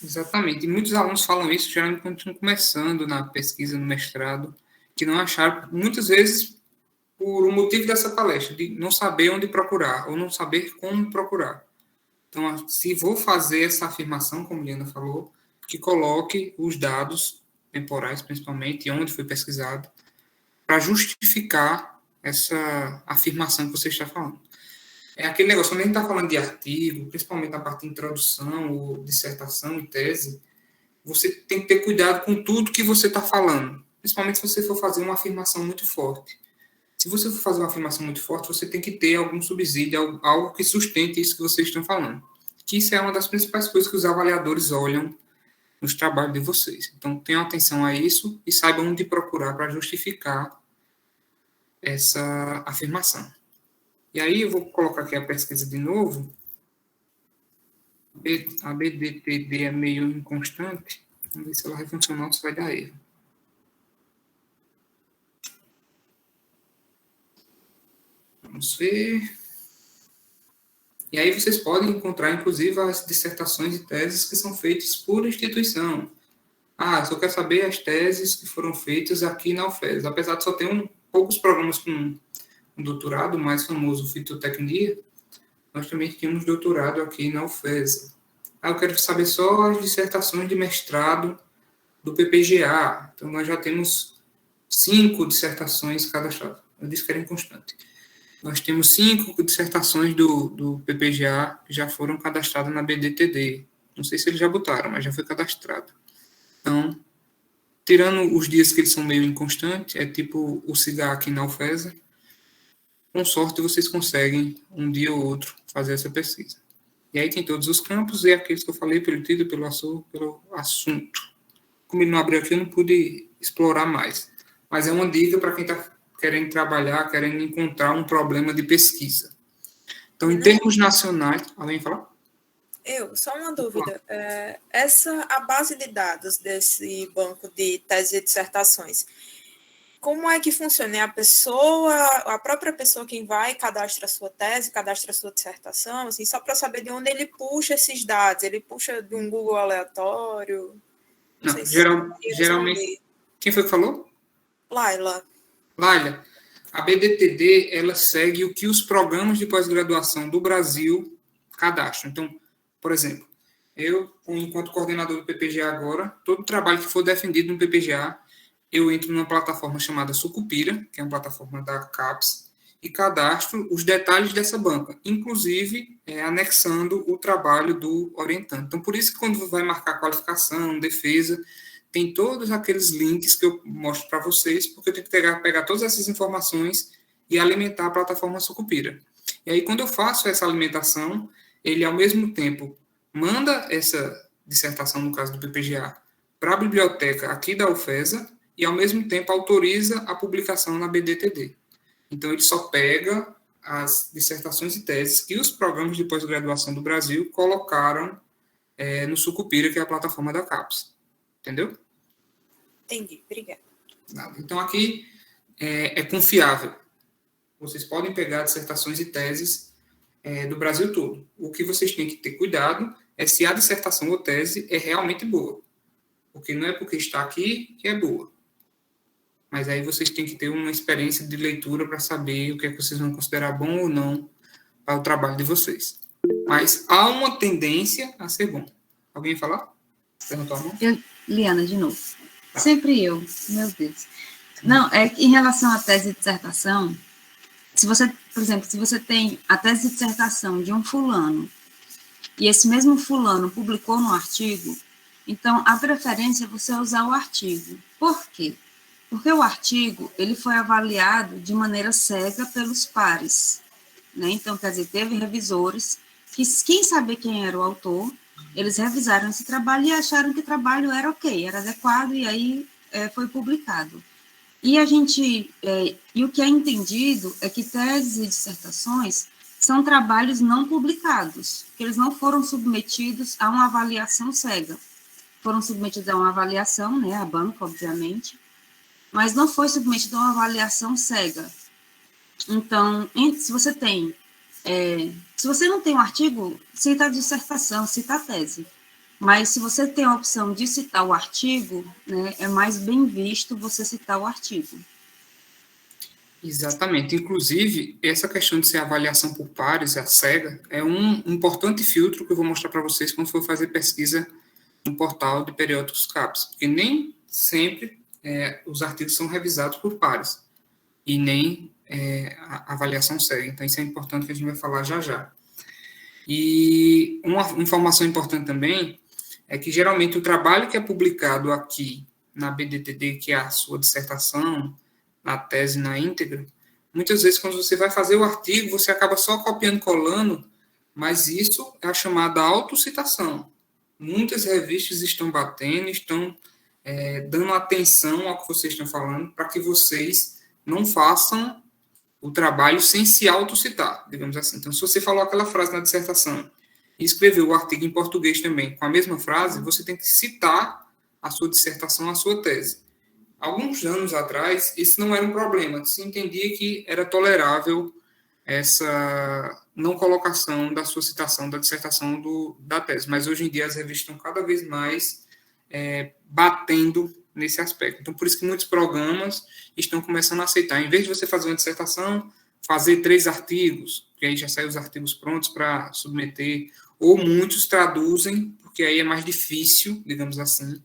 Exatamente. E muitos alunos falam isso, geralmente quando estão começando na pesquisa, no mestrado, que não acharam, muitas vezes, por um motivo dessa palestra, de não saber onde procurar, ou não saber como procurar. Então, se vou fazer essa afirmação, como a Liana falou, que coloque os dados temporais, principalmente, e onde foi pesquisado, para justificar essa afirmação que você está falando. É aquele negócio, quando a gente está falando de artigo, principalmente na parte de introdução, ou dissertação e tese, você tem que ter cuidado com tudo que você está falando, principalmente se você for fazer uma afirmação muito forte. Se você for fazer uma afirmação muito forte, você tem que ter algum subsídio, algo que sustente isso que vocês estão falando. Que isso é uma das principais coisas que os avaliadores olham nos trabalhos de vocês. Então, tenham atenção a isso e saibam onde procurar para justificar essa afirmação. E aí, eu vou colocar aqui a pesquisa de novo. A BDTD é meio inconstante. Vamos ver se ela vai funcionar ou se vai dar erro. Vamos ver. E aí vocês podem encontrar, inclusive, as dissertações e teses que são feitas por instituição. Só quero saber as teses que foram feitas aqui na UFES. Apesar de só ter poucos programas com um doutorado, o mais famoso, fitotecnia, nós também tínhamos doutorado aqui na UFES. Eu quero saber só as dissertações de mestrado do PPGA. Então, nós já temos 5 dissertações cadastradas. Eu disse que era inconstante. Nós temos 5 dissertações do PPGA que já foram cadastradas na BDTD. Não sei se eles já botaram, mas já foi cadastrado. Então, tirando os dias que eles são meio inconstantes, é tipo o CIGA aqui na UFES, com sorte vocês conseguem, um dia ou outro, fazer essa pesquisa. E aí tem todos os campos e aqueles que eu falei pelo título, pelo assunto. Como ele não abriu aqui, eu não pude explorar mais. Mas é uma dica para quem está querendo trabalhar, querendo encontrar um problema de pesquisa. Então, em termos nacionais... Alguém falar? Só uma dúvida. A base de dados desse banco de teses e dissertações, como é que funciona? É a própria pessoa quem vai cadastra a sua tese, cadastra a sua dissertação, assim, só para saber de onde ele puxa esses dados? Ele puxa de um Google aleatório? Não, geralmente... Quem foi que falou? Laila, a BDTD, ela segue o que os programas de pós-graduação do Brasil cadastram. Então, por exemplo, eu, enquanto coordenador do PPGA agora, todo trabalho que for defendido no PPGA, eu entro numa plataforma chamada Sucupira, que é uma plataforma da CAPES, e cadastro os detalhes dessa banca, inclusive anexando o trabalho do orientando. Então, por isso que quando vai marcar qualificação, defesa, tem todos aqueles links que eu mostro para vocês, porque eu tenho que pegar todas essas informações e alimentar a plataforma Sucupira. E aí, quando eu faço essa alimentação, ele, ao mesmo tempo, manda essa dissertação, no caso do PPGA, para a biblioteca aqui da UFESA e, ao mesmo tempo, autoriza a publicação na BDTD. Então, ele só pega as dissertações e teses que os programas de pós-graduação do Brasil colocaram no Sucupira, que é a plataforma da CAPES. Entendeu? Entendi, obrigada. Então, aqui é confiável. Vocês podem pegar dissertações e teses do Brasil todo. O que vocês têm que ter cuidado é se a dissertação ou tese é realmente boa. Porque não é porque está aqui que é boa. Mas aí vocês têm que ter uma experiência de leitura para saber o que é que vocês vão considerar bom ou não para o trabalho de vocês. Mas há uma tendência a ser bom. Alguém falar? Perguntou a mão? Liana, de novo. Sempre eu, meu Deus. Não, em relação à tese de dissertação, se você, por exemplo, se você tem a tese de dissertação de um fulano, e esse mesmo fulano publicou no artigo, então a preferência é você usar o artigo. Por quê? Porque o artigo, ele foi avaliado de maneira cega pelos pares, né? Então, quer dizer, teve revisores que, quem sabia quem era o autor, eles revisaram esse trabalho e acharam que o trabalho era ok, era adequado, e aí foi publicado. E o que é entendido é que teses e dissertações são trabalhos não publicados, que eles não foram submetidos a uma avaliação cega. Foram submetidos a uma avaliação, né, a banca, obviamente, mas não foi submetido a uma avaliação cega. Então, se você tem... se você não tem um artigo, cita a dissertação, cita a tese. Mas se você tem a opção de citar o artigo, né, é mais bem visto você citar o artigo. Exatamente. Inclusive, essa questão de ser avaliação por pares, a cega, é um importante filtro que eu vou mostrar para vocês quando for fazer pesquisa no portal de periódicos CAPES. Porque nem sempre os artigos são revisados por pares. E nem a avaliação cega. Então, isso é importante que a gente vai falar já já. E uma informação importante também é que, geralmente, o trabalho que é publicado aqui na BDTD, que é a sua dissertação, na tese, na íntegra, muitas vezes, quando você vai fazer o artigo, você acaba só copiando e colando, mas isso é a chamada autocitação. Muitas revistas estão batendo, estão dando atenção ao que vocês estão falando, para que vocês não façam o trabalho sem se autocitar, digamos assim. Então, se você falou aquela frase na dissertação e escreveu o artigo em português também com a mesma frase, você tem que citar a sua dissertação, a sua tese. Alguns anos atrás, isso não era um problema. Se entendia que era tolerável essa não colocação da sua citação da dissertação da tese. Mas, hoje em dia, as revistas estão cada vez mais batendo nesse aspecto. Então, por isso que muitos programas estão começando a aceitar. Em vez de você fazer uma dissertação, fazer 3 artigos, que aí já saem os artigos prontos para submeter, ou muitos traduzem, porque aí é mais difícil, digamos assim,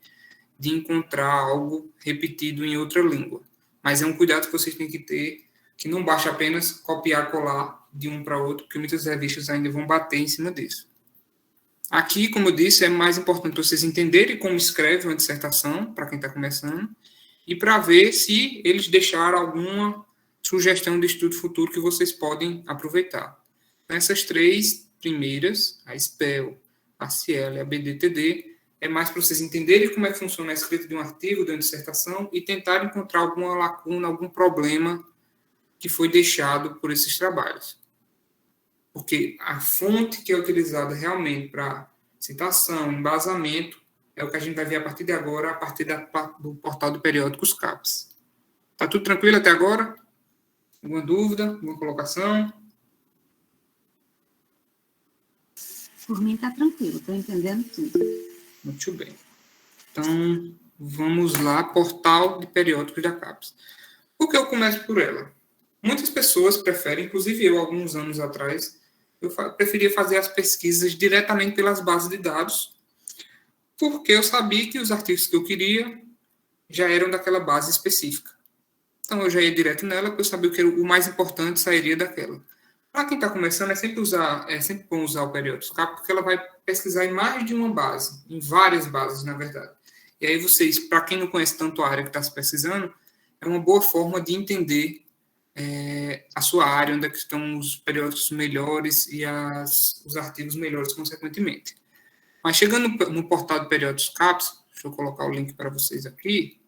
de encontrar algo repetido em outra língua. Mas é um cuidado que vocês têm que ter, que não basta apenas copiar e colar de um para outro, porque muitas revistas ainda vão bater em cima disso. Aqui, como eu disse, é mais importante vocês entenderem como escreve uma dissertação, para quem está começando, e para ver se eles deixaram alguma sugestão de estudo futuro que vocês podem aproveitar. Essas 3 primeiras, a SPEL, a Cielo e a BDTD, é mais para vocês entenderem como é que funciona a escrita de um artigo, de uma dissertação, e tentar encontrar alguma lacuna, algum problema que foi deixado por esses trabalhos. Porque a fonte que é utilizada realmente para citação, embasamento, é o que a gente vai ver a partir de agora, a partir do portal do Periódicos CAPES. Está tudo tranquilo até agora? Alguma dúvida? Alguma colocação? Por mim está tranquilo, estou entendendo tudo. Muito bem. Então, vamos lá, portal de periódicos da CAPES. Por que eu começo por ela? Muitas pessoas preferem, inclusive eu, alguns anos atrás, eu preferia fazer as pesquisas diretamente pelas bases de dados, porque eu sabia que os artigos que eu queria já eram daquela base específica. Então, eu já ia direto nela, porque eu sabia que o mais importante sairia daquela. Para quem está começando, é sempre bom usar o Periódicos CAPES, porque ela vai pesquisar em mais de uma base, em várias bases, na verdade. E aí vocês, para quem não conhece tanto a área que está se pesquisando, é uma boa forma de entender a sua área, onde é que estão os periódicos melhores e os artigos melhores, consequentemente. Mas chegando no portal do Periódicos CAPES, deixa eu colocar o link para vocês aqui.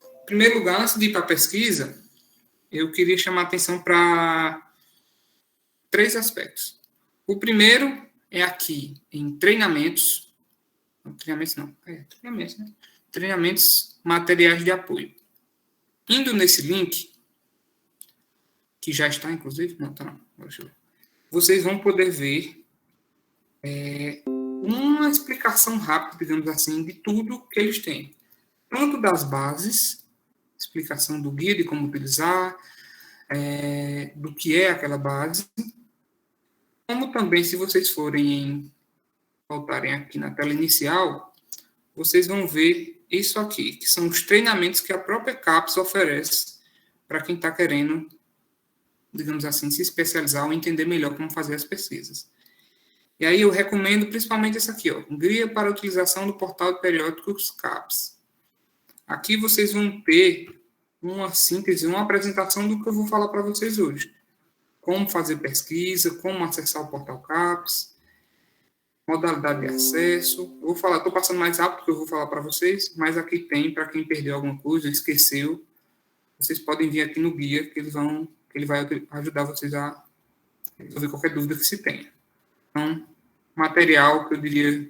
Em primeiro lugar, antes de ir para a pesquisa, eu queria chamar a atenção para 3 aspectos. O primeiro é aqui, em treinamentos. Treinamentos materiais de apoio. Indo nesse link, que já está, inclusive, vocês vão poder ver uma explicação rápida, digamos assim, de tudo que eles têm. Tanto das bases, explicação do guia de como utilizar, do que é aquela base, como também, se vocês voltarem aqui na tela inicial, vocês vão ver isso aqui, que são os treinamentos que a própria CAPES oferece para quem está querendo, digamos assim, se especializar ou entender melhor como fazer as pesquisas. E aí eu recomendo principalmente esse aqui, Guia para a utilização do portal de periódicos CAPES. Aqui vocês vão ter uma síntese, uma apresentação do que eu vou falar para vocês hoje. Como fazer pesquisa, como acessar o portal CAPES, modalidade de acesso. Estou passando mais rápido que eu vou falar para vocês, mas aqui tem, para quem perdeu alguma coisa, esqueceu, vocês podem vir aqui no guia, que ele vai ajudar vocês a resolver qualquer dúvida que se tenha. Então, material que eu diria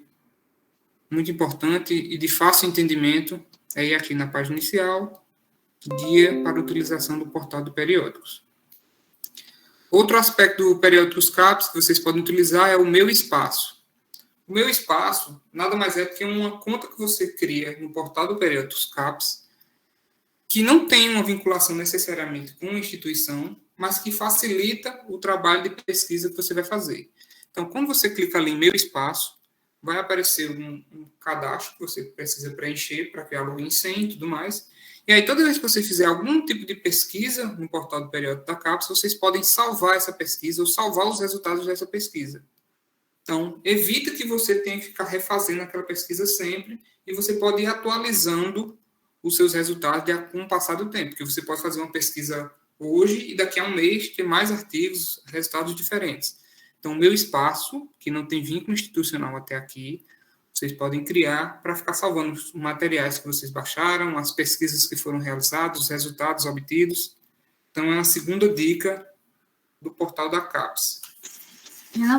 muito importante e de fácil entendimento é ir aqui na página inicial, guia para a utilização do portal de periódicos. Outro aspecto do Periódicos CAPES que vocês podem utilizar é o Meu Espaço. O Meu Espaço nada mais é do que uma conta que você cria no portal do Periódicos CAPES, que não tem uma vinculação necessariamente com uma instituição, mas que facilita o trabalho de pesquisa que você vai fazer. Então, quando você clica ali em Meu Espaço, vai aparecer um cadastro que você precisa preencher para criar login e senha e tudo mais. E aí, toda vez que você fizer algum tipo de pesquisa no portal do periódico da CAPES, vocês podem salvar essa pesquisa ou salvar os resultados dessa pesquisa. Então, evita que você tenha que ficar refazendo aquela pesquisa sempre e você pode ir atualizando os seus resultados com o passar do tempo, porque você pode fazer uma pesquisa hoje e daqui a um mês ter mais artigos, resultados diferentes. Então, o meu espaço, que não tem vínculo institucional até aqui, vocês podem criar para ficar salvando os materiais que vocês baixaram, as pesquisas que foram realizadas, os resultados obtidos. Então, é uma segunda dica do portal da CAPES.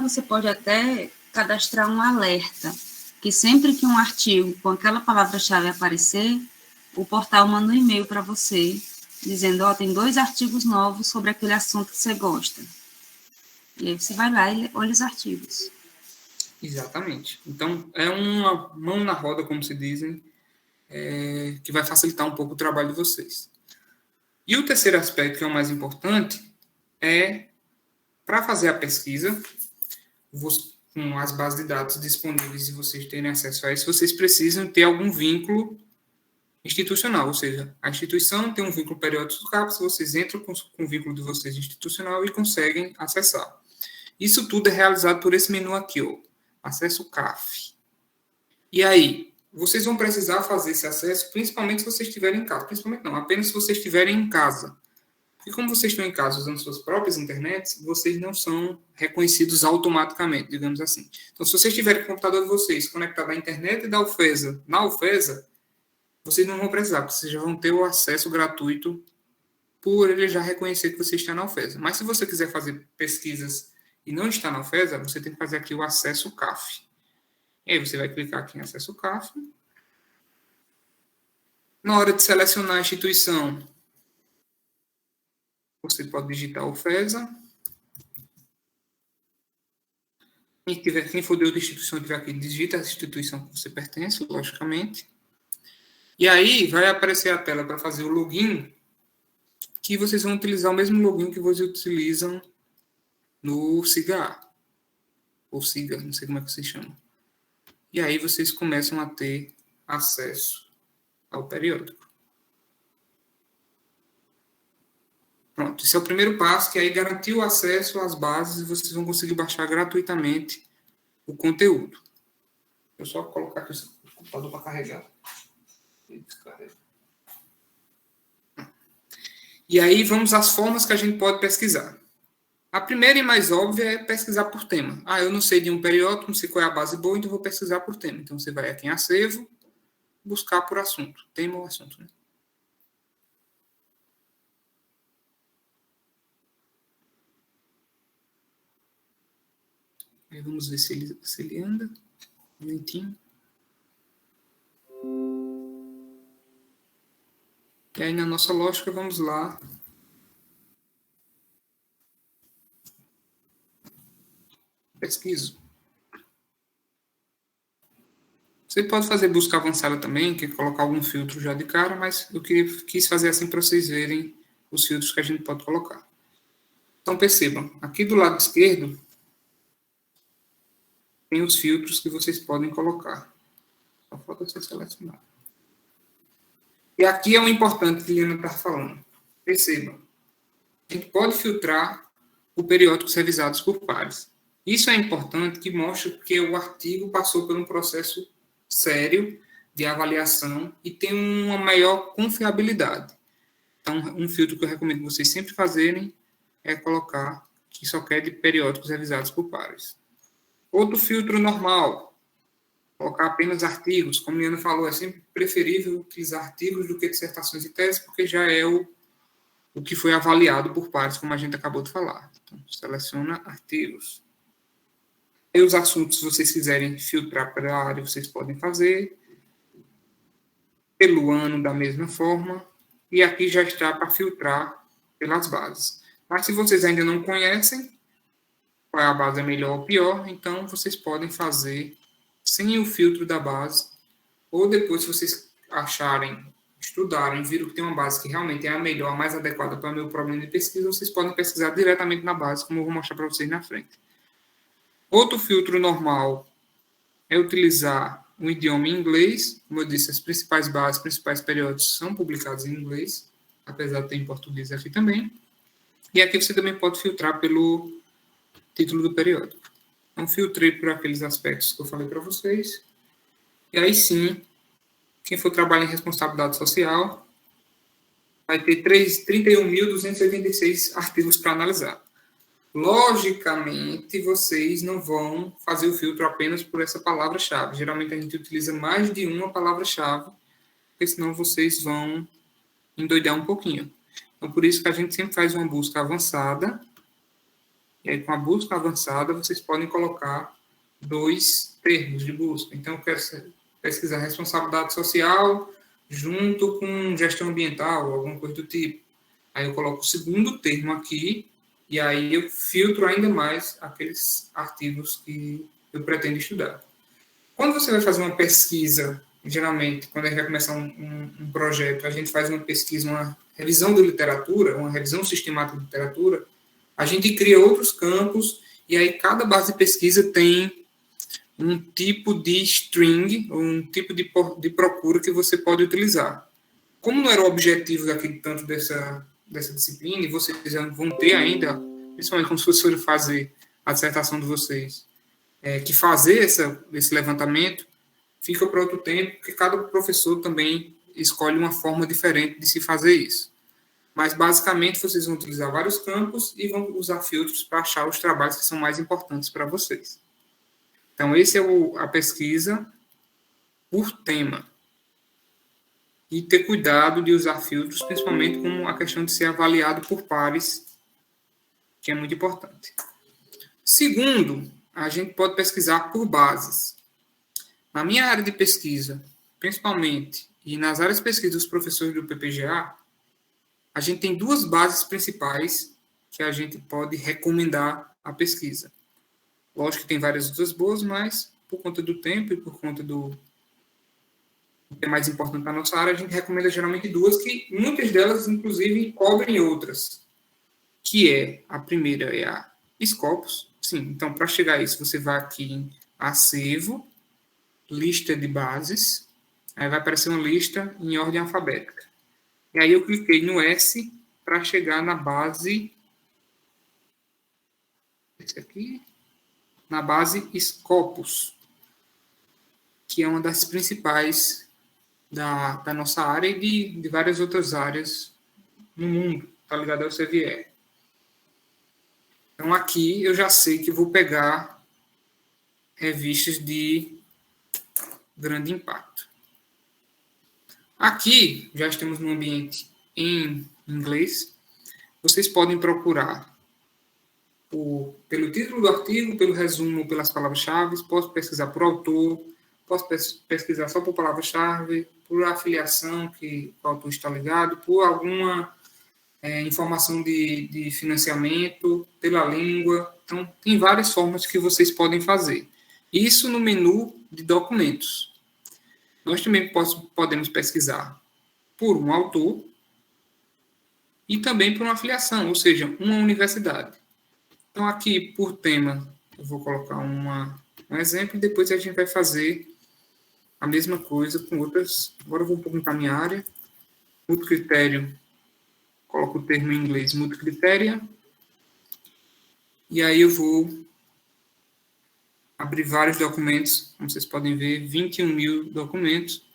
Você pode até cadastrar um alerta, que sempre que um artigo com aquela palavra-chave aparecer, o portal manda um e-mail para você, dizendo, tem 2 artigos novos sobre aquele assunto que você gosta. E aí você vai lá e olha os artigos. Exatamente. Então, é uma mão na roda, como se dizem, que vai facilitar um pouco o trabalho de vocês. E o terceiro aspecto, que é o mais importante, é para fazer a pesquisa, com as bases de dados disponíveis e vocês terem acesso a isso, vocês precisam ter algum vínculo institucional, ou seja, a instituição tem um vínculo periódico do CAPES, vocês entram com o vínculo de vocês institucional e conseguem acessar. Isso tudo é realizado por esse menu aqui, acesso CAF. E aí, vocês vão precisar fazer esse acesso, principalmente se vocês estiverem em casa. Principalmente não, apenas se vocês estiverem em casa. E como vocês estão em casa usando suas próprias internets, vocês não são reconhecidos automaticamente, digamos assim. Então, se vocês tiverem o computador de vocês conectado à internet da UFESA, na UFESA, vocês não vão precisar, porque vocês já vão ter o acesso gratuito por ele já reconhecer que você está na UFESA. Mas se você quiser fazer pesquisas e não está na UFESA, você tem que fazer aqui o acesso CAF. E aí você vai clicar aqui em acesso CAF. Na hora de selecionar a instituição, você pode digitar UFESA. Quem for de outra instituição tiver aqui, digita a instituição que você pertence, logicamente. E aí vai aparecer a tela para fazer o login, que vocês vão utilizar o mesmo login que vocês utilizam no SIGA, ou SIGA, não sei como é que vocês chamam. E aí vocês começam a ter acesso ao periódico. Pronto, esse é o primeiro passo, que aí garantiu o acesso às bases e vocês vão conseguir baixar gratuitamente o conteúdo. Eu só colocar aqui o computador para carregar. E aí vamos às formas que a gente pode pesquisar. A primeira e mais óbvia é pesquisar por tema. Eu não sei de um periódico, não sei qual é a base boa, então vou pesquisar por tema. Então você vai aqui em acervo, buscar por assunto, tema ou assunto, né? Aí vamos ver se ele anda. Um momentinho. E aí, na nossa lógica, vamos lá. Pesquiso. Você pode fazer busca avançada também, que é colocar algum filtro já de cara, mas eu quis fazer assim para vocês verem os filtros que a gente pode colocar. Então, percebam, aqui do lado esquerdo, tem os filtros que vocês podem colocar. Só falta ser selecionado. E aqui é o importante que a Liana está falando. Percebam, a gente pode filtrar por periódicos revisados por pares. Isso é importante, que mostra que o artigo passou por um processo sério de avaliação e tem uma maior confiabilidade. Então, um filtro que eu recomendo vocês sempre fazerem é colocar que só quer de periódicos revisados por pares. Outro filtro normal, colocar apenas artigos. Como a Liana falou, é sempre preferível utilizar artigos do que dissertações e teses, porque já é o que foi avaliado por pares, como a gente acabou de falar. Então, seleciona artigos. E os assuntos, se vocês quiserem filtrar pela área, vocês podem fazer. Pelo ano, da mesma forma. E aqui já está para filtrar pelas bases. Mas se vocês ainda não conhecem qual é a base é melhor ou pior, então vocês podem fazer sem o filtro da base, ou depois, se vocês acharem, estudarem, viram que tem uma base que realmente é a melhor, a mais adequada para o meu problema de pesquisa, vocês podem pesquisar diretamente na base, como eu vou mostrar para vocês na frente. Outro filtro normal é utilizar um idioma em inglês. Como eu disse, as principais bases, os principais periódicos são publicados em inglês, apesar de ter em português aqui também. E aqui você também pode filtrar pelo título do periódico. Então, filtrei por aqueles aspectos que eu falei para vocês. E aí sim, quem for trabalhar em responsabilidade social vai ter 31.286 artigos para analisar. Logicamente, vocês não vão fazer o filtro apenas por essa palavra-chave. Geralmente, a gente utiliza mais de uma palavra-chave, porque senão vocês vão endoidar um pouquinho. Então, por isso que a gente sempre faz uma busca avançada. E aí, com a busca avançada, vocês podem colocar 2 termos de busca. Então, eu quero pesquisar responsabilidade social junto com gestão ambiental, alguma coisa do tipo. Aí eu coloco o segundo termo aqui, e aí eu filtro ainda mais aqueles artigos que eu pretendo estudar. Quando você vai fazer uma pesquisa, geralmente, quando a gente vai começar um projeto, a gente faz uma pesquisa, uma revisão de literatura, uma revisão sistemática de literatura, a gente cria outros campos, e aí cada base de pesquisa tem um tipo de string, um tipo de procura que você pode utilizar. Como não era o objetivo daquele tanto dessa disciplina, e vocês vão ter ainda, principalmente quando vocês forem fazer a dissertação de vocês, que fazer esse levantamento fica para outro tempo, porque cada professor também escolhe uma forma diferente de se fazer isso. Mas, basicamente, vocês vão utilizar vários campos e vão usar filtros para achar os trabalhos que são mais importantes para vocês. Então, essa é a pesquisa por tema. E ter cuidado de usar filtros, principalmente com a questão de ser avaliado por pares, que é muito importante. Segundo, a gente pode pesquisar por bases. Na minha área de pesquisa, principalmente, e nas áreas de pesquisa dos professores do PPGA, a gente tem 2 bases principais que a gente pode recomendar a pesquisa. Lógico que tem várias outras boas, mas por conta do tempo e por conta do que é mais importante para a nossa área, a gente recomenda geralmente 2, que muitas delas, inclusive, cobrem outras. Que a primeira é a Scopus. Sim, então, para chegar a isso, você vai aqui em Acervo, Lista de Bases, aí vai aparecer uma lista em ordem alfabética. E aí eu cliquei no S para chegar na base, esse aqui, na base Scopus, que é uma das principais da nossa área e de várias outras áreas no mundo, tá ligado ao CVE. Então aqui eu já sei que vou pegar revistas de grande impacto. Aqui, já estamos no ambiente em inglês. Vocês podem procurar pelo título do artigo, pelo resumo, pelas palavras-chave. Posso pesquisar por autor, posso pesquisar só por palavra-chave, por afiliação que o autor está ligado, por alguma informação de financiamento, pela língua. Então, tem várias formas que vocês podem fazer. Isso no menu de documentos. Nós também podemos pesquisar por um autor e também por uma afiliação, ou seja, uma universidade. Então, aqui, por tema, eu vou colocar um exemplo e depois a gente vai fazer a mesma coisa com outras. Agora eu vou um pouco para a minha área. Multicritério, coloco o termo em inglês, multicritéria. E aí eu vou abrir vários documentos, como vocês podem ver, 21.000 documentos.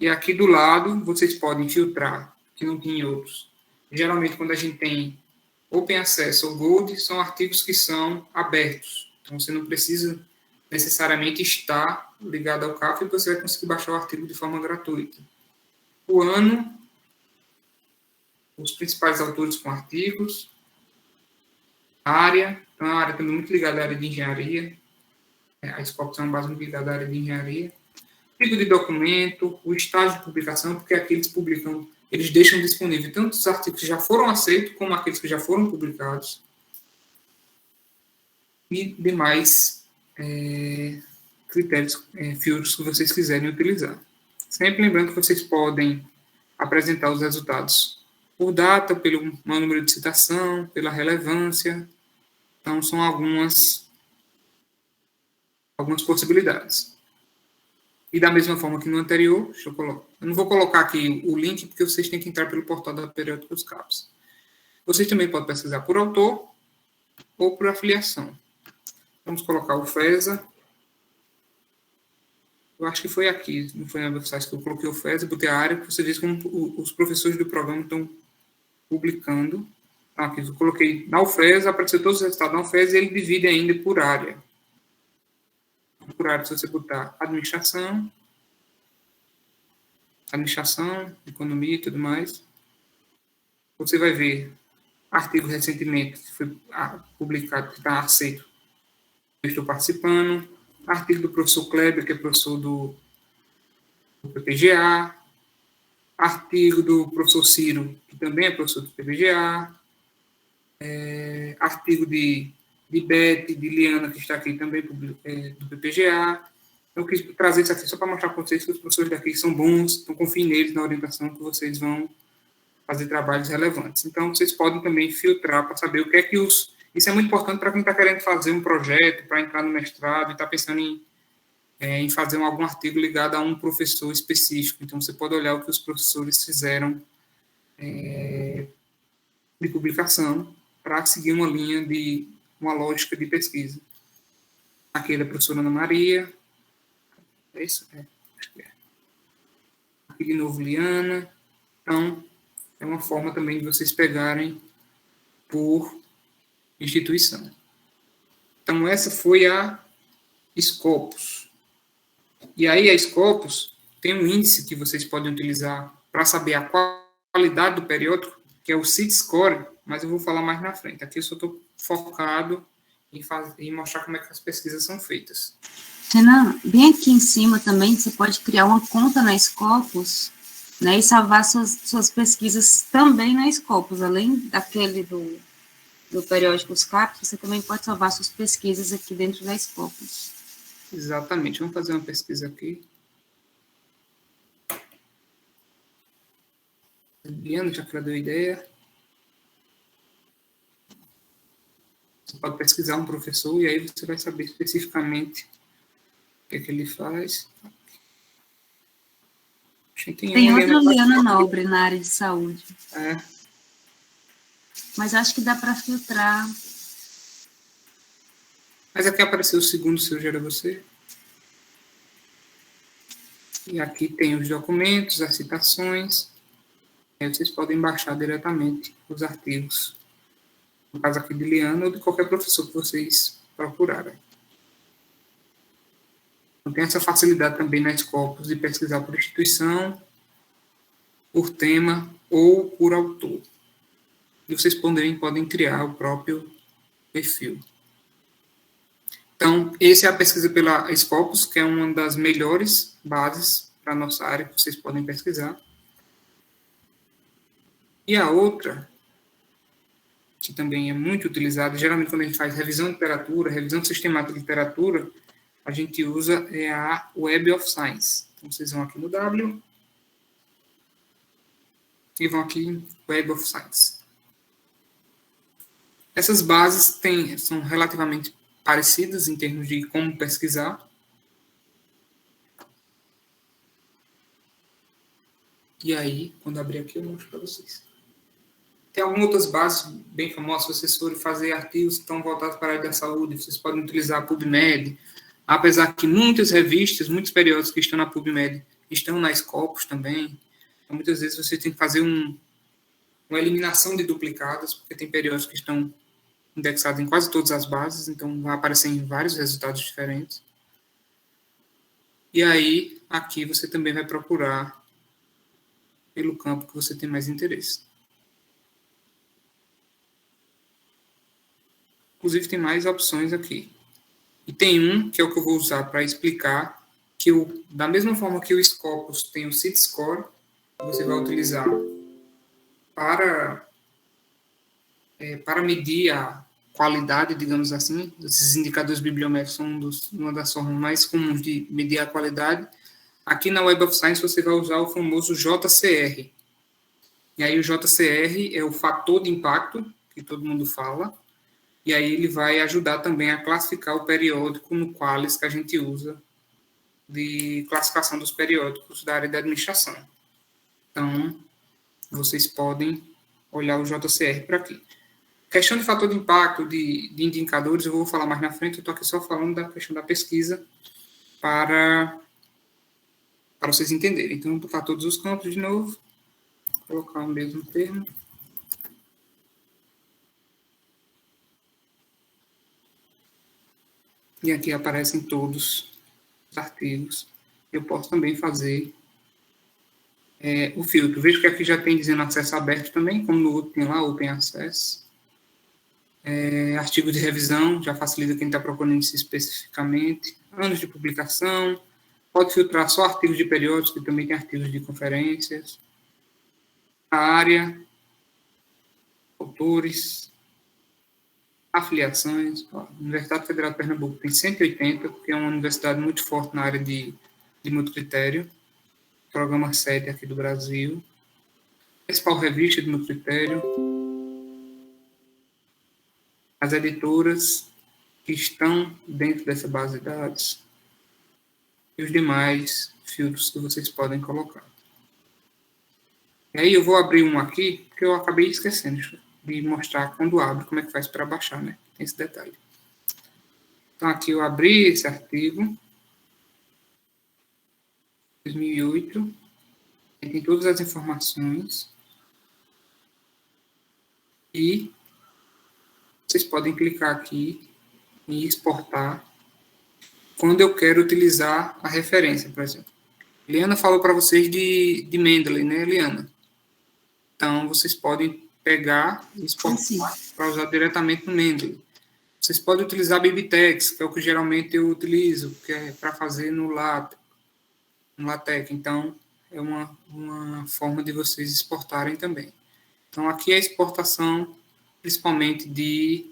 E aqui do lado, vocês podem filtrar, que não tem outros. Geralmente, quando a gente tem Open Access ou Gold, são artigos que são abertos. Então, você não precisa necessariamente estar ligado ao CAF e você vai conseguir baixar o artigo de forma gratuita. O ano, os principais autores com artigos, a área, então, a área também muito ligada à área de engenharia. A Scopus é uma base muito ligada à área de engenharia. Tipo de documento, o estágio de publicação, porque aqui eles deixam disponível tanto os artigos que já foram aceitos, como aqueles que já foram publicados. E demais critérios, filtros que vocês quiserem utilizar. Sempre lembrando que vocês podem apresentar os resultados por data, pelo número de citação, pela relevância. Então, são algumas algumas possibilidades. E da mesma forma que no anterior, eu não vou colocar aqui o link, porque vocês têm que entrar pelo portal da Periódica dos CAPES. Vocês também podem pesquisar por autor ou por afiliação. Vamos colocar o FESA. Eu acho que foi aqui, não foi na website que eu coloquei o FESA, botei a área, que você diz como os professores do programa estão publicando. Aqui eu coloquei na UFES, apareceu todos os resultados na UFES e ele divide ainda por área. Por área, se você botar administração, economia e tudo mais, você vai ver artigo recentemente que foi publicado, que está aceito. Eu estou participando. Artigo do professor Kleber, que é professor do PPGA. Artigo do professor Ciro, que também é professor do PPGA. Artigo de Beth, de Liana, que está aqui também do PPGA. Eu quis trazer isso aqui só para mostrar para vocês que os professores daqui são bons, então confiem neles na orientação que vocês vão fazer trabalhos relevantes. Então, vocês podem também filtrar para saber o que é que os... Isso é muito importante para quem está querendo fazer um projeto, para entrar no mestrado e está pensando em fazer algum artigo ligado a um professor específico. Então, você pode olhar o que os professores fizeram de publicação para seguir uma linha uma lógica de pesquisa. Aqui é da professora Ana Maria. É isso? Acho que é. Aqui de novo, Liana. Então, é uma forma também de vocês pegarem por instituição. Então, essa foi a Scopus. E aí, a Scopus tem um índice que vocês podem utilizar para saber a qualidade do periódico, que é o CIT Score, mas eu vou falar mais na frente. Aqui eu só estou focado em mostrar como é que as pesquisas são feitas. Renan, bem aqui em cima também, você pode criar uma conta na Scopus, né, e salvar suas pesquisas também na Scopus, além daquele do periódico Os CAPES, você também pode salvar suas pesquisas aqui dentro da Scopus. Exatamente, vamos fazer uma pesquisa aqui. Liana, já que ela deu ideia. Você pode pesquisar um professor e aí você vai saber especificamente o que é que ele faz. Tem outra Liana Nobre na área de saúde. É. Mas acho que dá para filtrar. Mas aqui apareceu o segundo, se eu gera você. E aqui tem os documentos, as citações. Aí vocês podem baixar diretamente os artigos. No caso aqui de Liana ou de qualquer professor que vocês procurarem. Então, tem essa facilidade também na Scopus de pesquisar por instituição, por tema ou por autor. E vocês podem criar o próprio perfil. Então, essa é a pesquisa pela Scopus, que é uma das melhores bases para a nossa área que vocês podem pesquisar. E a outra, que também é muito utilizada, geralmente quando a gente faz revisão de literatura, revisão sistemática de literatura, a gente usa a Web of Science. Então, vocês vão aqui no W e vão aqui em Web of Science. Essas bases são relativamente parecidas em termos de como pesquisar. E aí, quando abrir aqui, eu mostro para vocês. Tem algumas outras bases bem famosas, se vocês forem fazer artigos que estão voltados para a área da saúde, vocês podem utilizar a PubMed, apesar que muitas revistas, muitos periódicos que estão na PubMed estão na Scopus também. Então, muitas vezes você tem que fazer uma eliminação de duplicados, porque tem periódicos que estão indexados em quase todas as bases, então vai aparecer em vários resultados diferentes. E aí, aqui você também vai procurar pelo campo que você tem mais interesse. Inclusive, tem mais opções aqui. E tem um, que é o que eu vou usar para explicar, que da mesma forma que o Scopus tem o CIT Score, você vai utilizar para medir a qualidade, digamos assim. Esses indicadores bibliométricos são uma das formas mais comuns de medir a qualidade. Aqui na Web of Science você vai usar o famoso JCR. E aí o JCR é o fator de impacto, que todo mundo fala. e aí ele vai ajudar também a classificar o periódico no Qualis que a gente usa de classificação dos periódicos da área de administração. Então, vocês podem olhar o JCR por aqui. Questão de fator de impacto, de indicadores, eu vou falar mais na frente, eu estou aqui só falando da questão da pesquisa para vocês entenderem. Então, vou botar todos os campos de novo, colocar o mesmo termo. E aqui aparecem todos os artigos. Eu posso também fazer o filtro. Veja que aqui já tem dizendo acesso aberto também, como no outro tem lá, Open Access. Artigo de revisão, já facilita quem está procurando isso especificamente. Anos de publicação. Pode filtrar só artigos de periódicos, que também tem artigos de conferências. A área. Autores. Afiliações. A Universidade Federal de Pernambuco tem 180, porque é uma universidade muito forte na área de multicritério. Programa sede aqui do Brasil. Principal revista de multicritério. As editoras que estão dentro dessa base de dados e os demais filtros que vocês podem colocar. E aí eu vou abrir um aqui, porque eu acabei esquecendo de mostrar quando abre, como é que faz para baixar, né? Tem esse detalhe. Então aqui eu abri esse artigo, 2008, tem todas as informações e vocês podem clicar aqui em exportar quando eu quero utilizar a referência, por exemplo. Liana falou para vocês de Mendeley, né, Liana? Então, vocês podem pegar e exportar para usar diretamente no Mendeley. Vocês podem utilizar Biblitex, que é o que geralmente eu utilizo, que é para fazer no LaTeX. Então, é uma forma de vocês exportarem também. Então, aqui é a exportação, principalmente de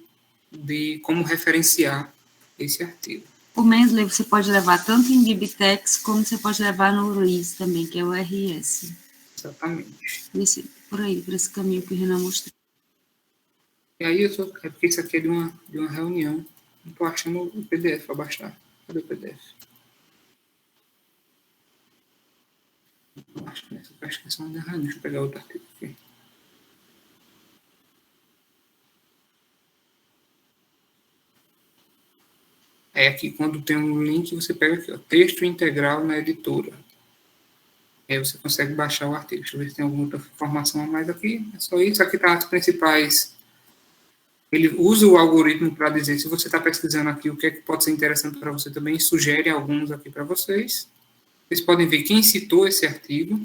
como referenciar esse artigo. O Mendeley você pode levar tanto em Biblitex, como você pode levar no RIS também, que é o RS. Exatamente. Por aí, por esse caminho que o Renan mostrou. E aí, é porque isso aqui é de uma reunião. Não estou achando o PDF para baixar. Cadê o PDF? Acho que é só uma reunião. Deixa eu pegar outro artigo aqui. Aqui, quando tem um link, você pega aqui, ó, texto integral na editora. Aí você consegue baixar o artigo. Deixa eu ver se tem alguma outra informação a mais aqui. É só isso. Aqui está as principais. Ele usa o algoritmo para dizer se você está pesquisando aqui o que é que pode ser interessante para você também. Sugere alguns aqui para vocês. Vocês podem ver quem citou esse artigo.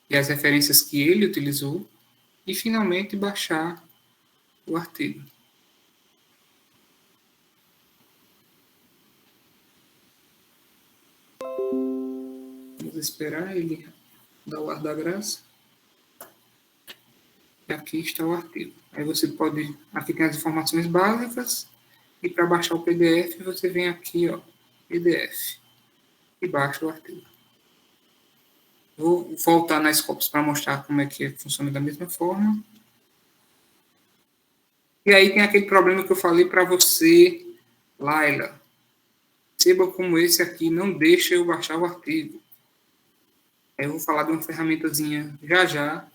E as referências que ele utilizou. E, finalmente, baixar o artigo. Vamos esperar ele dar o ar da graça. E aqui está o artigo. Aí você pode... Aqui tem as informações básicas. E para baixar o PDF, você vem aqui, ó, PDF. E baixa o artigo. Vou voltar na Scopus para mostrar como é que funciona da mesma forma. E aí tem aquele problema que eu falei para você, Laila. Perceba como esse aqui não deixa eu baixar o artigo. Eu vou falar de uma ferramentazinha já.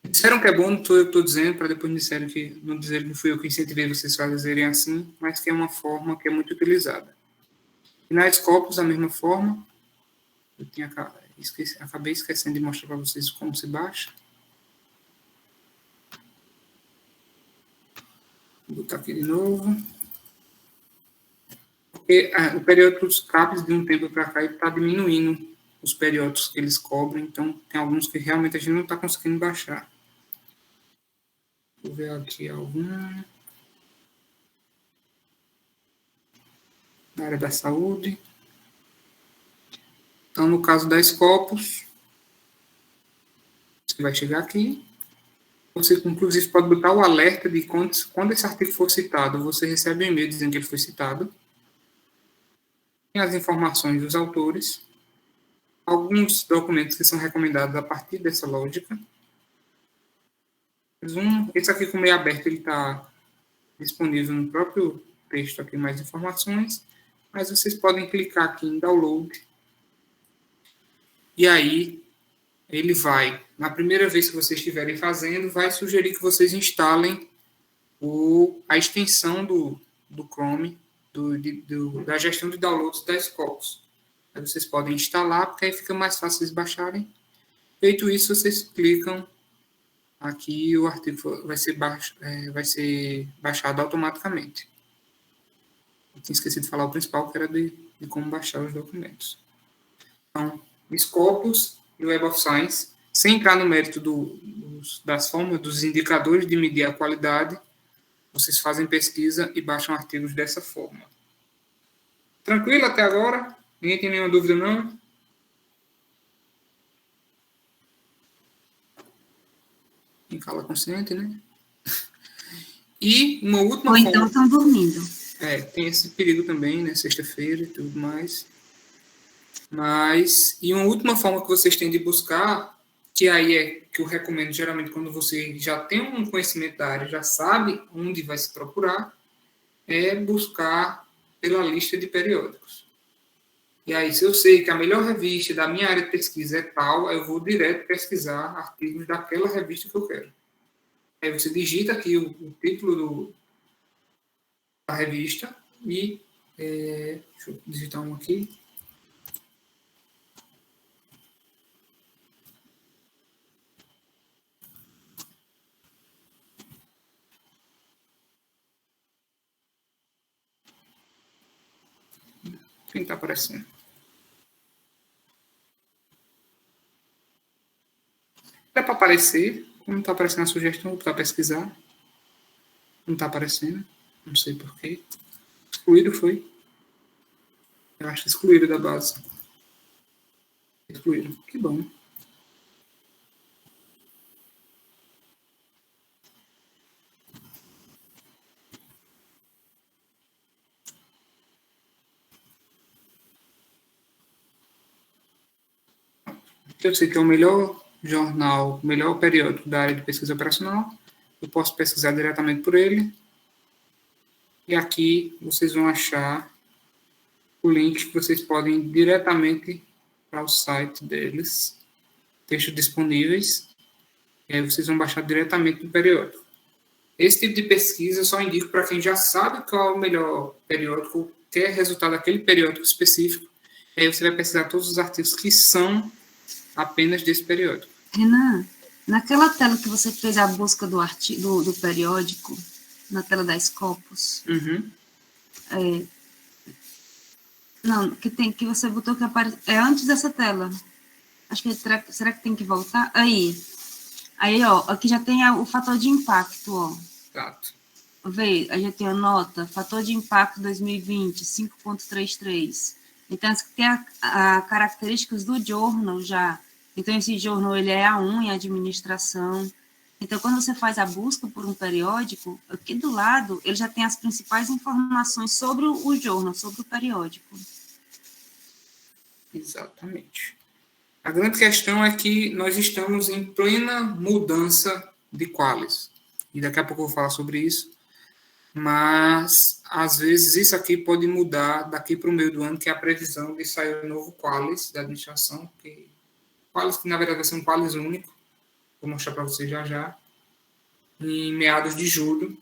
Disseram que é bom, não sou eu que estou dizendo, para depois não dizerem que fui eu que incentivei vocês a fazerem assim, mas que é uma forma que é muito utilizada. E na Scopus, da mesma forma, eu acabei esquecendo de mostrar para vocês como se baixa. Vou botar aqui de novo. Porque o periódico dos CAPES, de um tempo para cá, está diminuindo os periódicos que eles cobram, então tem alguns que realmente a gente não está conseguindo baixar. Vou ver aqui algum. Na área da saúde. Então, no caso da Scopus, você vai chegar aqui. Você, inclusive, pode botar o alerta de quando esse artigo for citado, você recebe um e-mail dizendo que ele foi citado. Tem as informações dos autores. Alguns documentos que são recomendados a partir dessa lógica. Esse aqui com meio aberto, ele está disponível no próprio texto aqui, mais informações, mas vocês podem clicar aqui em download, e aí ele vai, na primeira vez que vocês estiverem fazendo, vai sugerir que vocês instalem a extensão do Chrome, da gestão de downloads da Scopus. Aí vocês podem instalar, porque aí fica mais fácil vocês baixarem. Feito isso, vocês clicam aqui e o artigo vai ser baixado automaticamente. Eu tinha esquecido de falar o principal, que era de como baixar os documentos. Então, Scopus e Web of Science, sem entrar no mérito das formas, dos indicadores de medir a qualidade, vocês fazem pesquisa e baixam artigos dessa forma. Tranquilo até agora? Ninguém tem nenhuma dúvida, não? Em cala consciente, né? E uma última Ou então estão dormindo. Tem esse perigo também, né? Sexta-feira e tudo mais. E uma última forma que vocês têm de buscar, que aí é que eu recomendo geralmente quando você já tem um conhecimento da área, já sabe onde vai se procurar, é buscar pela lista de periódicos. E aí, se eu sei que a melhor revista da minha área de pesquisa é tal, eu vou direto pesquisar artigos daquela revista que eu quero. Aí você digita aqui o título da revista e... deixa eu digitar um aqui. Quem está aparecendo? É para aparecer. Como não está aparecendo a sugestão, vou para pesquisar. Não está aparecendo. Não sei porquê. Excluído foi. Eu acho que excluído da base. Excluído. Que bom. Eu sei que é o melhor jornal, o melhor periódico da área de pesquisa operacional. Eu posso pesquisar diretamente por ele. E aqui vocês vão achar o link que vocês podem ir diretamente para o site deles. Textos disponíveis. E aí vocês vão baixar diretamente do periódico. Esse tipo de pesquisa eu só indico para quem já sabe qual é o melhor periódico, quer resultado daquele periódico específico. E aí você vai pesquisar todos os artigos que são apenas desse periódico. Renan, naquela tela que você fez a busca do periódico, na tela da Scopus, não, que você botou que aparece, é antes dessa tela. Acho que será que tem que voltar? Aí, ó, aqui já tem o fator de impacto, ó. Exato. Vê, a gente tem a nota, fator de impacto 2020, 5.33. Então, tem a características do journal já. Então, esse journal, ele é A1 em administração. Então, quando você faz a busca por um periódico, aqui do lado, ele já tem as principais informações sobre o journal, sobre o periódico. Exatamente. A grande questão é que nós estamos em plena mudança de qualis. E daqui a pouco eu vou falar sobre isso. Mas, às vezes, isso aqui pode mudar daqui para o meio do ano, que é a previsão de sair o novo qualis da administração. Qualis que, na verdade, vai ser um qualis único. Vou mostrar para vocês já. Em meados de julho.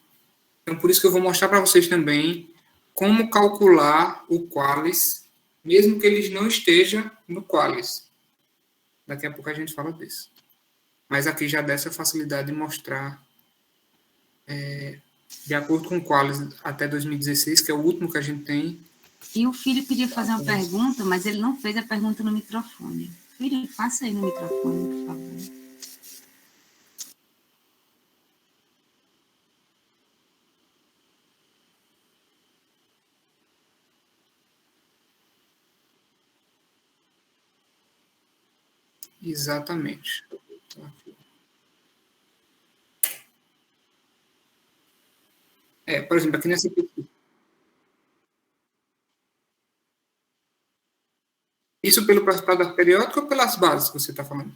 Então, por isso que eu vou mostrar para vocês também como calcular o qualis, mesmo que ele não esteja no qualis. Daqui a pouco a gente fala disso. Mas aqui já dá essa facilidade de mostrar, de acordo com o qualis até 2016, que é o último que a gente tem. E o filho queria fazer uma pergunta, mas ele não fez a pergunta no microfone. Filho, faça aí no microfone, por favor. Exatamente. Por exemplo, aqui nessa pesquisa. Isso pelo resultado periódico ou pelas bases que você está falando?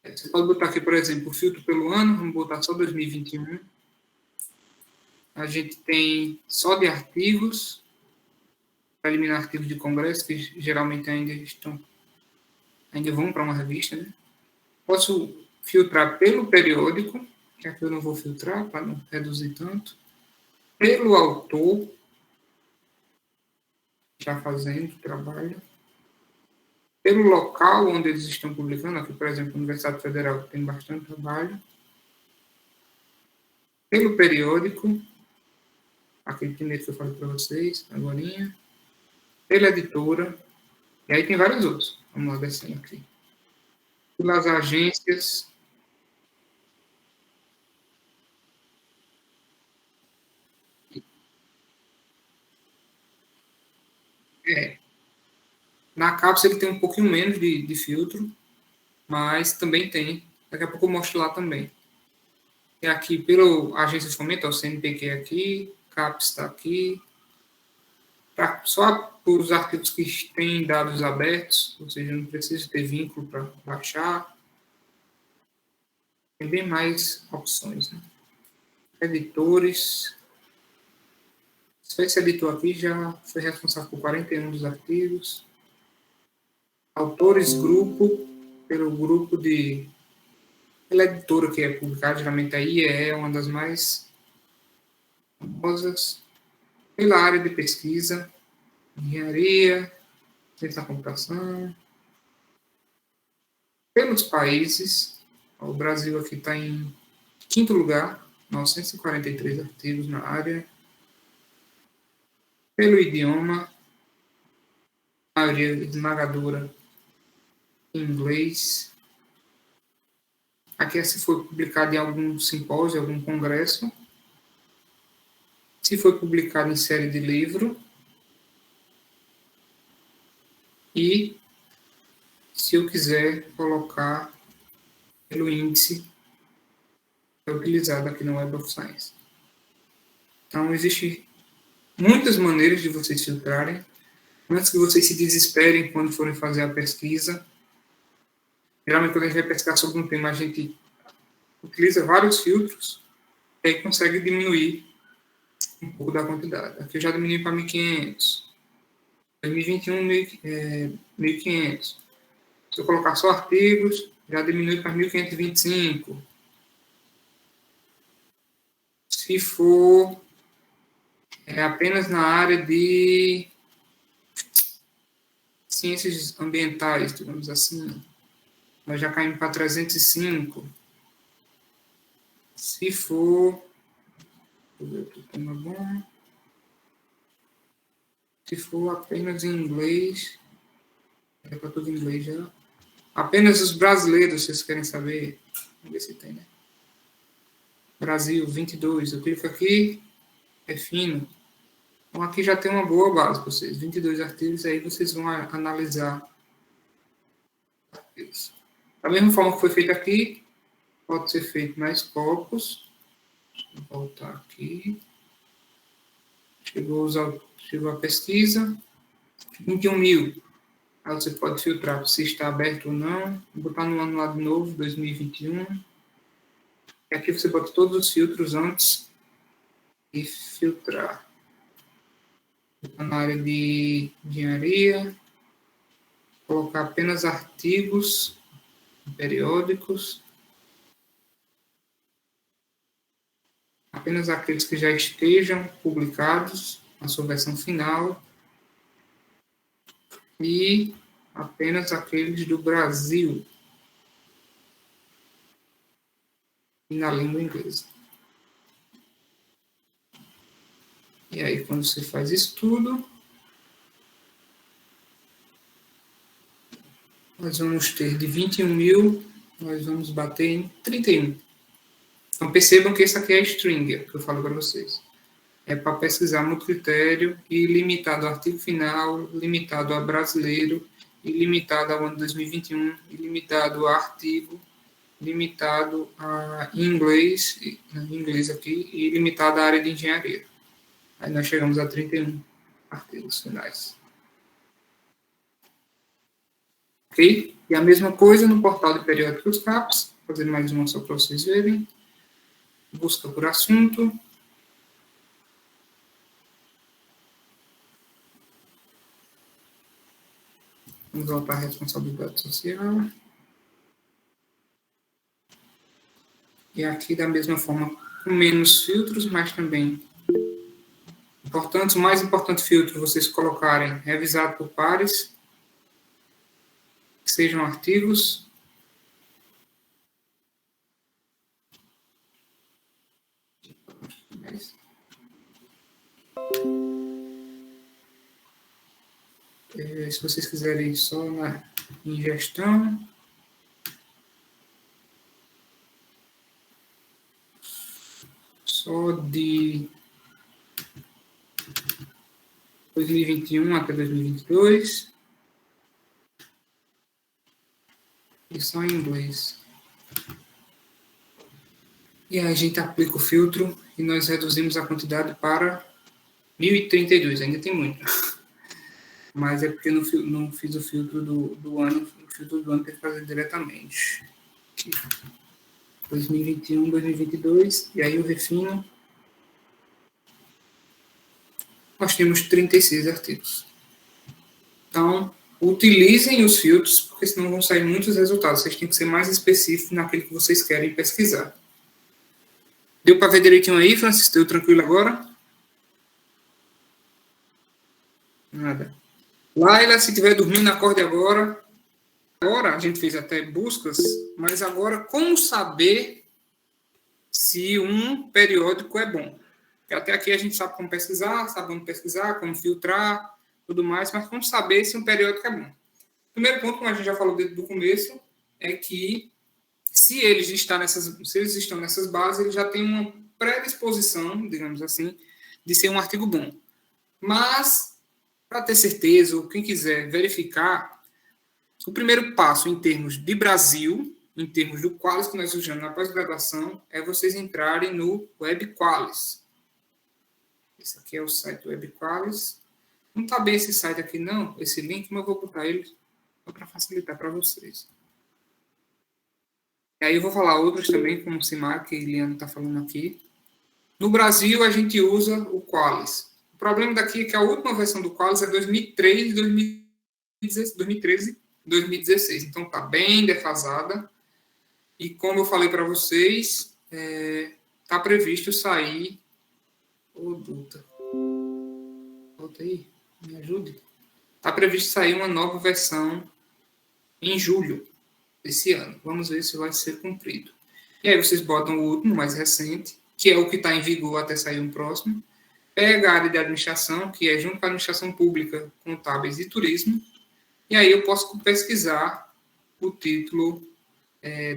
Você pode botar aqui, por exemplo, o filtro pelo ano, vamos botar só 2021. A gente tem só de artigos, para eliminar artigos de congresso, que geralmente ainda vão para uma revista, né? Posso filtrar pelo periódico, que aqui eu não vou filtrar, para não reduzir tanto. Pelo autor, já fazendo o trabalho. Pelo local onde eles estão publicando, aqui, por exemplo, a Universidade Federal, que tem bastante trabalho. Pelo periódico, aquele primeiro que eu falei para vocês, agorinha. Pela editora, e aí tem vários outros. Vamos lá descendo aqui. Pelas agências. Na cápsula ele tem um pouquinho menos de filtro, mas também tem. Daqui a pouco eu mostro lá também. É aqui pelo agência de fomento, o CNPq aqui, CAPES está aqui. Só por os arquivos que têm dados abertos, ou seja, não precisa ter vínculo para baixar. Tem bem mais opções, né? Editores. Esse editor aqui já foi responsável por 41 dos artigos. Autores grupo, pelo grupo de... Pela editora que é publicada, geralmente a IEE é uma das mais famosas. Pela área de pesquisa, engenharia, ciência da computação. Pelos países, o Brasil aqui está em 5º lugar, 943 artigos na área. Pelo idioma, a maioria esmagadora em inglês. Aqui se foi publicado em algum simpósio, algum congresso. Se foi publicado em série de livro. E se eu quiser colocar pelo índice que é utilizado aqui no Web of Science. Então, existem muitas maneiras de vocês filtrarem. Antes que vocês se desesperem quando forem fazer a pesquisa. Geralmente, quando a gente vai pesquisar sobre um tema, a gente utiliza vários filtros e aí consegue diminuir um pouco da quantidade. Aqui eu já diminui para 1.500. 2021, 1.500. Se eu colocar só artigos, já diminui para 1.525. Se for apenas na área de ciências ambientais, digamos assim, nós já caímos para 305. Se for... Se for apenas em inglês... É para tudo em inglês já. Apenas os brasileiros, vocês querem saber? Vamos ver se tem, né? Brasil, 22. Eu clico aqui, é fino. Então, aqui já tem uma boa base para vocês. 22 artigos, aí vocês vão analisar artigos. Da mesma forma que foi feito aqui, pode ser feito mais corpos. Vou voltar aqui. Chegou a pesquisa. 21 mil. Aí você pode filtrar se está aberto ou não. Vou botar no ano lá de novo, 2021. E aqui você bota todos os filtros antes de filtrar. Na área de engenharia, colocar apenas artigos periódicos. Apenas aqueles que já estejam publicados na sua versão final. E apenas aqueles do Brasil e na língua inglesa. E aí, quando você faz isso tudo, nós vamos ter de 21 mil, nós vamos bater em 31. Então, percebam que esse aqui é a string, que eu falo para vocês. É para pesquisar multicritério e limitado ao artigo final, limitado a brasileiro, e limitado ao ano 2021, e limitado a artigo, limitado a inglês aqui, e limitado à área de engenharia. Aí nós chegamos a 31 artigos finais. Ok? E a mesma coisa no portal de periódicos CAPES, fazer mais uma só para vocês verem. Busca por assunto. Vamos voltar à responsabilidade social. E aqui, da mesma forma, com menos filtros, mas também importantes. O mais importante filtro, vocês colocarem revisado por pares, que sejam artigos. Se vocês quiserem só em gestão. Só de 2021 até 2022. E só em inglês. E aí a gente aplica o filtro e nós reduzimos a quantidade para 1032. Ainda tem muito. Mas é porque eu não fiz o filtro do ano. O filtro do ano tem que fazer diretamente. Aqui. 2021, 2022, e aí eu refino. Nós temos 36 artigos. Então, utilizem os filtros, porque senão vão sair muitos resultados. Vocês têm que ser mais específicos naquilo que vocês querem pesquisar. Deu para ver direitinho aí, Francisco? Deu tranquilo agora? Nada. Laila, se estiver dormindo, acorde agora. Agora, a gente fez até buscas, mas agora, como saber se um periódico é bom? Porque até aqui a gente sabe como pesquisar, como filtrar, tudo mais, mas como saber se um periódico é bom? Primeiro ponto, como a gente já falou desde o começo, é que se eles estão nessas bases, eles já têm uma predisposição, digamos assim, de ser um artigo bom. Mas, para ter certeza, ou quem quiser verificar, o primeiro passo em termos de Brasil, em termos do Qualis que nós usamos na pós-graduação, é vocês entrarem no WebQualis. Esse aqui é o site WebQualis. Não está bem esse site aqui, não, esse link, mas eu vou botar ele para facilitar para vocês. E aí eu vou falar outros também, como o Simar, que a Eliana está falando aqui. No Brasil, a gente usa o Qualis. O problema daqui é que a última versão do Qualis é 2013 2016. Então, está bem defasada. E, como eu falei para vocês, está previsto sair... Ô, Duta. Volta aí. Me ajude. Está previsto sair uma nova versão em julho desse ano. Vamos ver se vai ser cumprido. E aí, vocês botam o último, mais recente, que é o que está em vigor até sair um próximo. Pega a área de administração, que é junto com a administração pública, contábeis e turismo. E aí eu posso pesquisar o título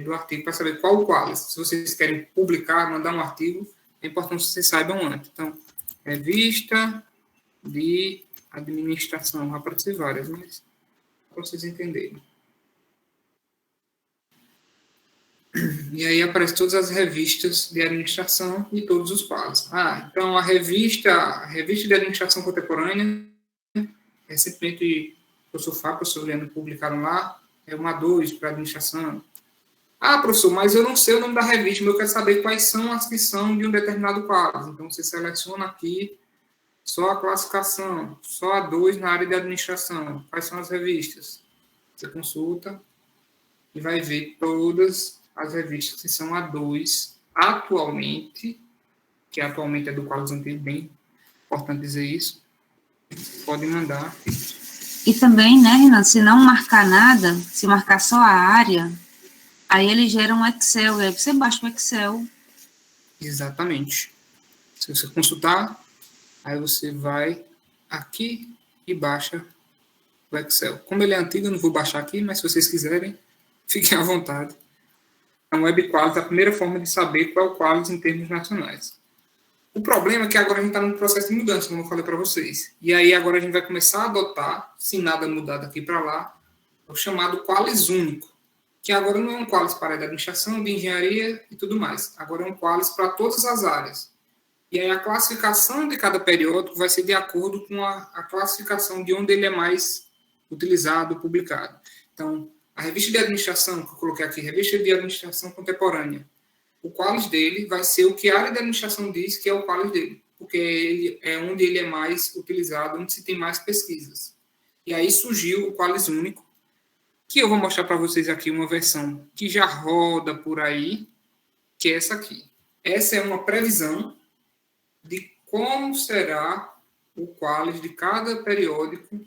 do artigo para saber qual o Qualis. Se vocês querem publicar, mandar um artigo, é importante que vocês saibam antes. Então, revista de administração. Vai aparecer várias, mas para vocês entenderem. E aí aparecem todas as revistas de administração e todos os Qualis. Então a revista de administração contemporânea, recentemente o professor Fábio, o professor Leandro publicaram lá, é uma 2 para administração. Professor, mas eu não sei o nome da revista, mas eu quero saber quais são as que são de um determinado quadro. Então, você seleciona aqui só a classificação, só a 2 na área de administração. Quais são as revistas? Você consulta e vai ver todas as revistas que são a 2 atualmente, que atualmente é do quadro antigo, bem importante dizer isso. Pode mandar. E também, né, Renan, se não marcar nada, se marcar só a área, aí ele gera um Excel, e aí você baixa o Excel. Exatamente. Se você consultar, aí você vai aqui e baixa o Excel. Como ele é antigo, eu não vou baixar aqui, mas se vocês quiserem, fiquem à vontade. Então, o WebQualis é a primeira forma de saber qual é o Qualis em termos nacionais. O problema é que agora a gente está num processo de mudança, como eu falei para vocês. E aí agora a gente vai começar a adotar, se nada mudar daqui para lá, o chamado Qualis único, que agora não é um Qualis para a área de administração, de engenharia e tudo mais. Agora é um Qualis para todas as áreas. E aí a classificação de cada periódico vai ser de acordo com a classificação de onde ele é mais utilizado, publicado. Então, A revista de administração, que eu coloquei aqui, revista de administração contemporânea, o qualis dele vai ser o que a área de administração diz que é o qualis dele, porque é onde ele é mais utilizado, onde se tem mais pesquisas. E aí surgiu o qualis único, que eu vou mostrar para vocês aqui uma versão que já roda por aí, que é essa aqui. Essa é uma previsão de como será o qualis de cada periódico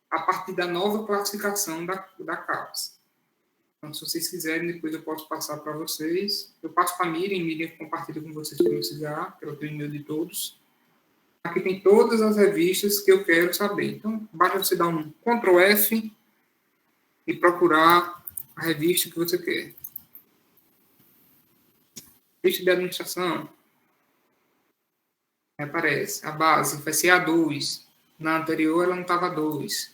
a partir da nova classificação da CAPES. Então, se vocês quiserem, depois eu posso passar para vocês. Eu passo para a Miriam compartilha com vocês para precisar, que ela tem o e-mail de todos. Aqui tem todas as revistas que eu quero saber. Então, basta você dar um Ctrl F e procurar a revista que você quer. Revista de administração. Aí aparece. A base vai ser A2. Na anterior, ela não estava 2.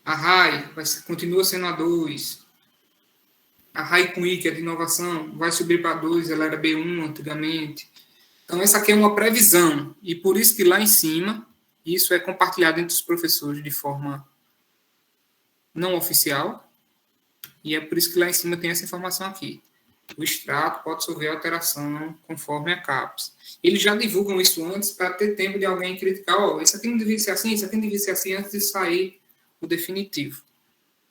A RAI continua sendo a 2. A RAI com I, que é de inovação, vai subir para 2, ela era B1 antigamente. Então, essa aqui é uma previsão. E por isso que lá em cima, isso é compartilhado entre os professores de forma não oficial. E é por isso que lá em cima tem essa informação aqui. O extrato pode sofrer alteração conforme a CAPES. Eles já divulgam isso antes para ter tempo de alguém criticar. Isso aqui não devia ser assim, isso aqui não devia ser assim, antes de sair o definitivo.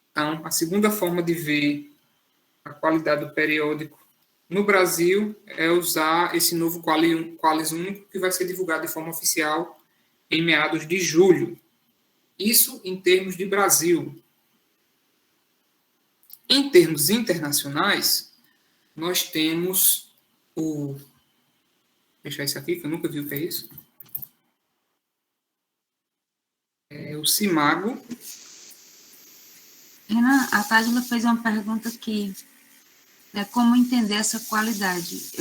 Então, a segunda forma de ver a qualidade do periódico no Brasil é usar esse novo qualis único que vai ser divulgado de forma oficial em meados de julho. Isso em termos de Brasil. Em termos internacionais, nós temos o... Vou deixar isso aqui, que eu nunca vi o que é isso. É o CIMAGO. Renan, a Tádila fez uma pergunta aqui. Como entender essa qualidade?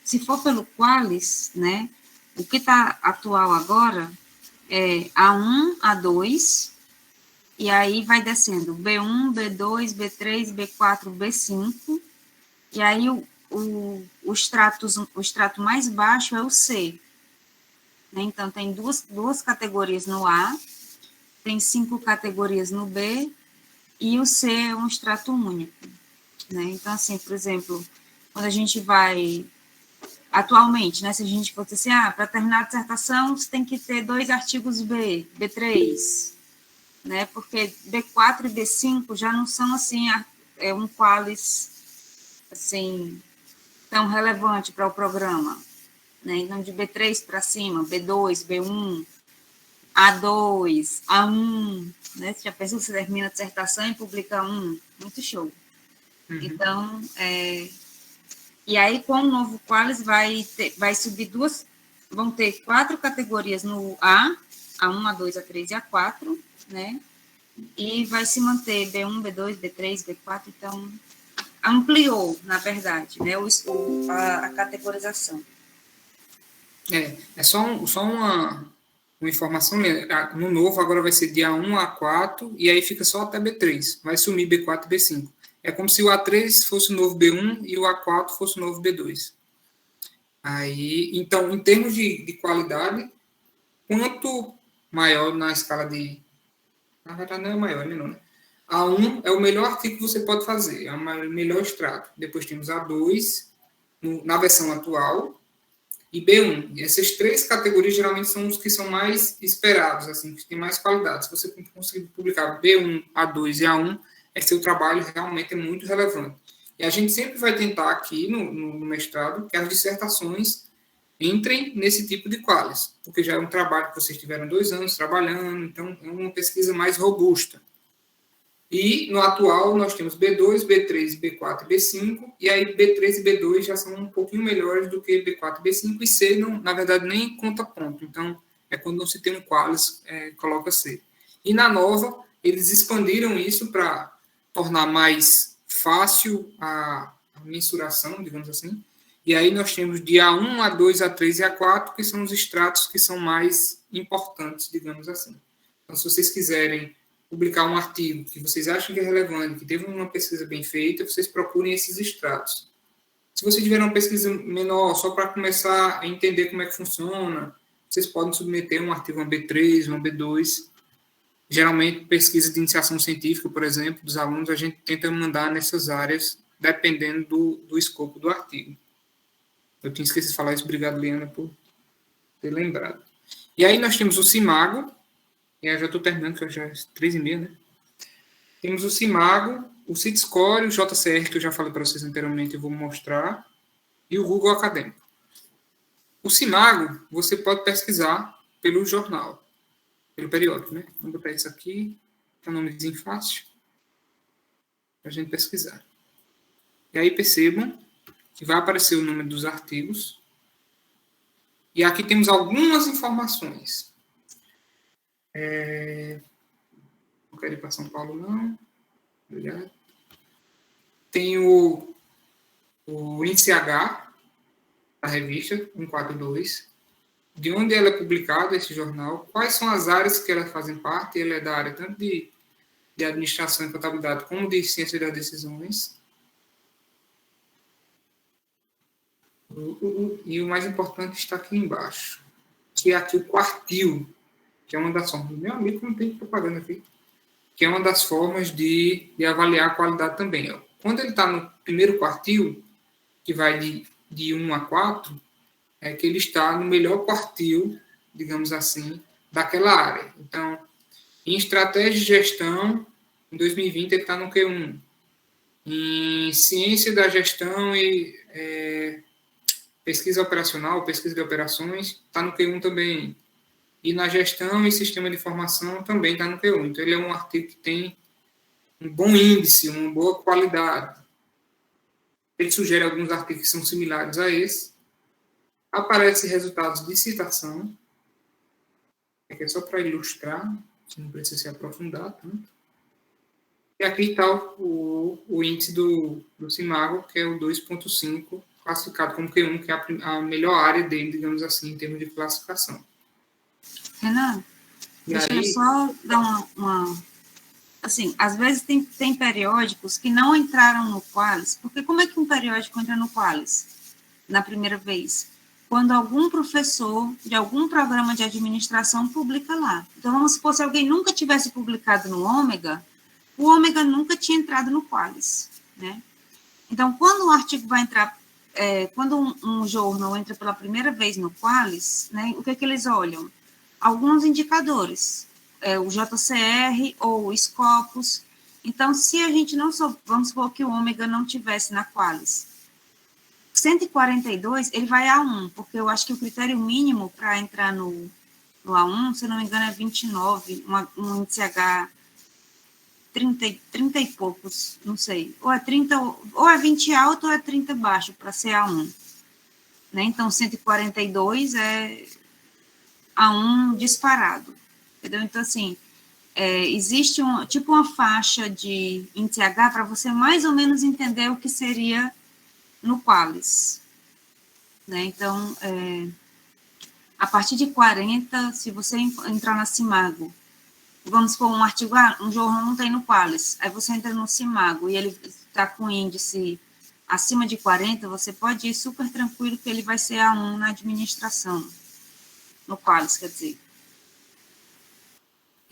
Se for pelo qualis, né, o que está atual agora é A1, A2, e aí vai descendo B1, B2, B3, B4, B5, e aí o extrato mais baixo é o C. Né? Então, tem duas categorias no A, tem 5 categorias no B, e o C é um extrato único. Né? Então, assim, por exemplo, quando a gente vai... Atualmente, né, se a gente for dizer assim, para terminar a dissertação, você tem que ter 2 artigos B3, né? Porque B4 e B5 já não são, assim, um qualis, assim, tão relevante para o programa. Né? Então, de B3 para cima, B2, B1, A2, A1, né? Você já pensou que você termina a dissertação e publica um? Muito show. Uhum. Então, e aí, com o novo qualis, vai subir vão ter 4 categorias no A, A1, A2, A3 e A4, né? E vai se manter B1, B2, B3, B4, então, ampliou, na verdade, né, a categorização. É só uma informação, no novo agora vai ser de A1 a A4, e aí fica só até B3, vai sumir B4 e B5. É como se o A3 fosse o novo B1 e o A4 fosse o novo B2. Aí, então, em termos de qualidade, quanto maior na escala de... Na verdade, não é maior, né? A1 é o melhor artigo que você pode fazer, é o melhor extrato. Depois temos A2, na versão atual, e B1. E essas 3 categorias, geralmente, são os que são mais esperados, assim, que têm mais qualidade. Se você conseguir publicar B1, A2 e A1, seu trabalho realmente é muito relevante. E a gente sempre vai tentar aqui no mestrado que as dissertações entrem nesse tipo de qualis, porque já é um trabalho que vocês tiveram 2 anos trabalhando, então é uma pesquisa mais robusta. E no atual nós temos B2, B3, B4 e B5, e aí B3 e B2 já são um pouquinho melhores do que B4 e B5, e C, não, na verdade, nem conta ponto. Então, é quando não se tem um qualis, coloca C. E na nova, eles expandiram isso para tornar mais fácil a mensuração, digamos assim. E aí nós temos de A1, A2, A3 e A4, que são os extratos que são mais importantes, digamos assim. Então, se vocês quiserem publicar um artigo que vocês acham que é relevante, que teve uma pesquisa bem feita, vocês procurem esses extratos. Se vocês tiverem uma pesquisa menor, só para começar a entender como é que funciona, vocês podem submeter um artigo, uma B3, uma B2, Geralmente, pesquisa de iniciação científica, por exemplo, dos alunos, a gente tenta mandar nessas áreas, dependendo do escopo do artigo. Eu tinha esquecido de falar isso, obrigado, Liana, por ter lembrado. E aí nós temos o CIMAGO, e eu já estou terminando, que já é 3h30, né? Temos o CIMAGO, o CIT-Score, o JCR, que eu já falei para vocês anteriormente, eu vou mostrar, e o Google Acadêmico. O CIMAGO, você pode pesquisar pelo jornal, pelo periódico, né? Vou botar isso aqui, que é um nomezinho fácil, para a gente pesquisar. E aí percebam que vai aparecer o número dos artigos. E aqui temos algumas informações. Não quero ir para São Paulo, não. Obrigado. Tem o índice H, da revista 142, de onde ela é publicada, esse jornal, quais são as áreas que ela fazem parte, ela é da área tanto de administração e contabilidade, como de ciência das decisões. E o mais importante está aqui embaixo, que é aqui o quartil, que é uma das formas. Meu amigo, não tem propaganda aqui. Que é uma das formas de avaliar a qualidade também. Ó. Quando ele está no primeiro quartil, que vai de 1 a 4, é que ele está no melhor quartil, digamos assim, daquela área. Então, em estratégia de gestão, em 2020 ele está no Q1. Em ciência da gestão e pesquisa operacional, pesquisa de operações, está no Q1 também. E na gestão e sistema de informação também está no Q1. Então, ele é um artigo que tem um bom índice, uma boa qualidade. Ele sugere alguns artigos que são similares a esse. Aparecem resultados de citação, que é só para ilustrar, não precisa se aprofundar tanto. E aqui está o índice do CIMAGO, que é o 2.5, classificado como Q1, que é a melhor área dele, digamos assim, em termos de classificação. Renan, deixa eu só dar uma... Assim, às vezes tem periódicos que não entraram no Qualis, porque como é que um periódico entra no Qualis na primeira vez? Quando algum professor de algum programa de administração publica lá. Então, vamos supor, se alguém nunca tivesse publicado no Ômega, o Ômega nunca tinha entrado no Qualis, né? Então, quando um artigo vai entrar, quando um jornal entra pela primeira vez no Qualis, né, o que é que eles olham? Alguns indicadores, o JCR ou o Scopus. Então, se a gente não souber, vamos supor que o Ômega não tivesse na Qualis, 142, ele vai a A1, porque eu acho que o critério mínimo para entrar no A1, se não me engano, é 29, um índice H 30 e poucos, não sei, ou é 30, ou é 20 alto ou é 30 baixo para ser A1. Né? Então, 142 é A1 disparado, entendeu? Então, assim, existe tipo uma faixa de índice H para você mais ou menos entender o que seria no Qualis. Né? Então, a partir de 40, se você entrar na CIMAGO, vamos supor um artigo, um jornal não tem no Qualis, aí você entra no CIMAGO e ele está com índice acima de 40, você pode ir super tranquilo que ele vai ser A1 na administração, no Qualis, quer dizer.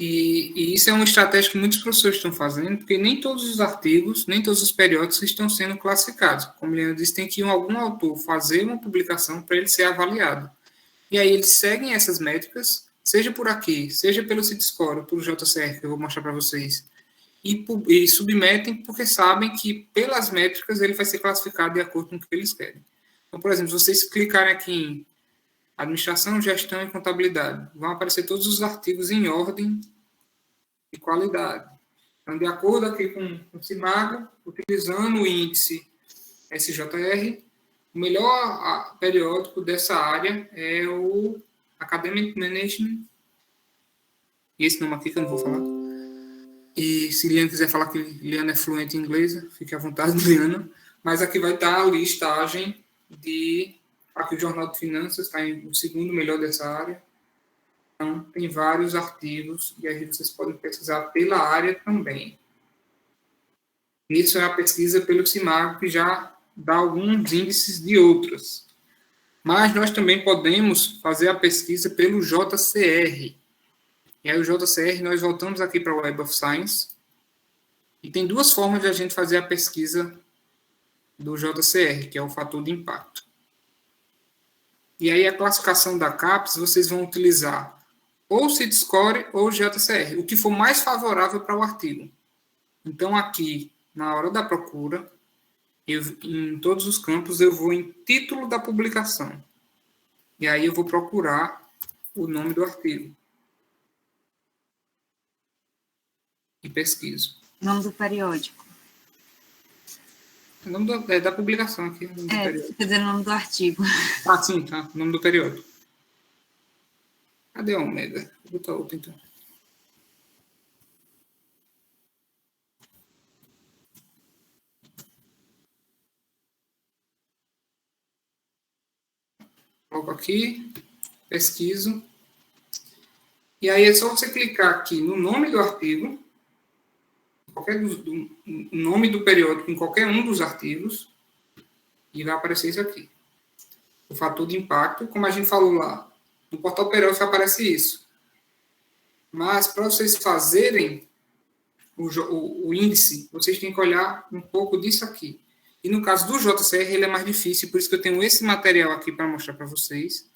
E isso é uma estratégia que muitos professores estão fazendo, porque nem todos os artigos, nem todos os periódicos estão sendo classificados. Como Leandro disse, tem que algum autor fazer uma publicação para ele ser avaliado. E aí eles seguem essas métricas, seja por aqui, seja pelo CIT-Score, pelo JCR, que eu vou mostrar para vocês, e submetem porque sabem que pelas métricas ele vai ser classificado de acordo com o que eles querem. Então, por exemplo, se vocês clicarem aqui em administração, gestão e contabilidade, vão aparecer todos os artigos em ordem de qualidade. Então, de acordo aqui com o CIMAGO, utilizando o índice SJR, o melhor periódico dessa área é o Academic Management, e esse nome aqui que eu não vou falar. E se Liana quiser falar que Liana é fluente em inglês, fique à vontade, Liana. Mas aqui vai estar a listagem de... Aqui o Jornal de Finanças está em o segundo melhor dessa área. Então, tem vários artigos e aí vocês podem pesquisar pela área também. Isso é a pesquisa pelo CIMAGO, que já dá alguns índices de outras. Mas nós também podemos fazer a pesquisa pelo JCR. E aí o JCR, nós voltamos aqui para o Web of Science, e tem duas formas de a gente fazer a pesquisa do JCR, que é o fator de impacto. E aí a classificação da CAPES, vocês vão utilizar ou o CIT-Score ou o JCR, o que for mais favorável para o artigo. Então, aqui, na hora da procura, em todos os campos, eu vou em título da publicação. E aí eu vou procurar o nome do artigo. E pesquiso. Nome do periódico. O nome da publicação aqui. Quer dizer, o nome do artigo. Ah, sim, tá. O nome do periódico. Cadê a Omega? Vou botar outro, então. Coloco aqui, pesquiso. E aí é só você clicar aqui no nome do artigo, nome do periódico em qualquer um dos artigos, e vai aparecer isso aqui. O fator de impacto, como a gente falou lá, no portal periódico aparece isso. Mas para vocês fazerem o índice, vocês têm que olhar um pouco disso aqui. E no caso do JCR, ele é mais difícil, por isso que eu tenho esse material aqui para mostrar para vocês.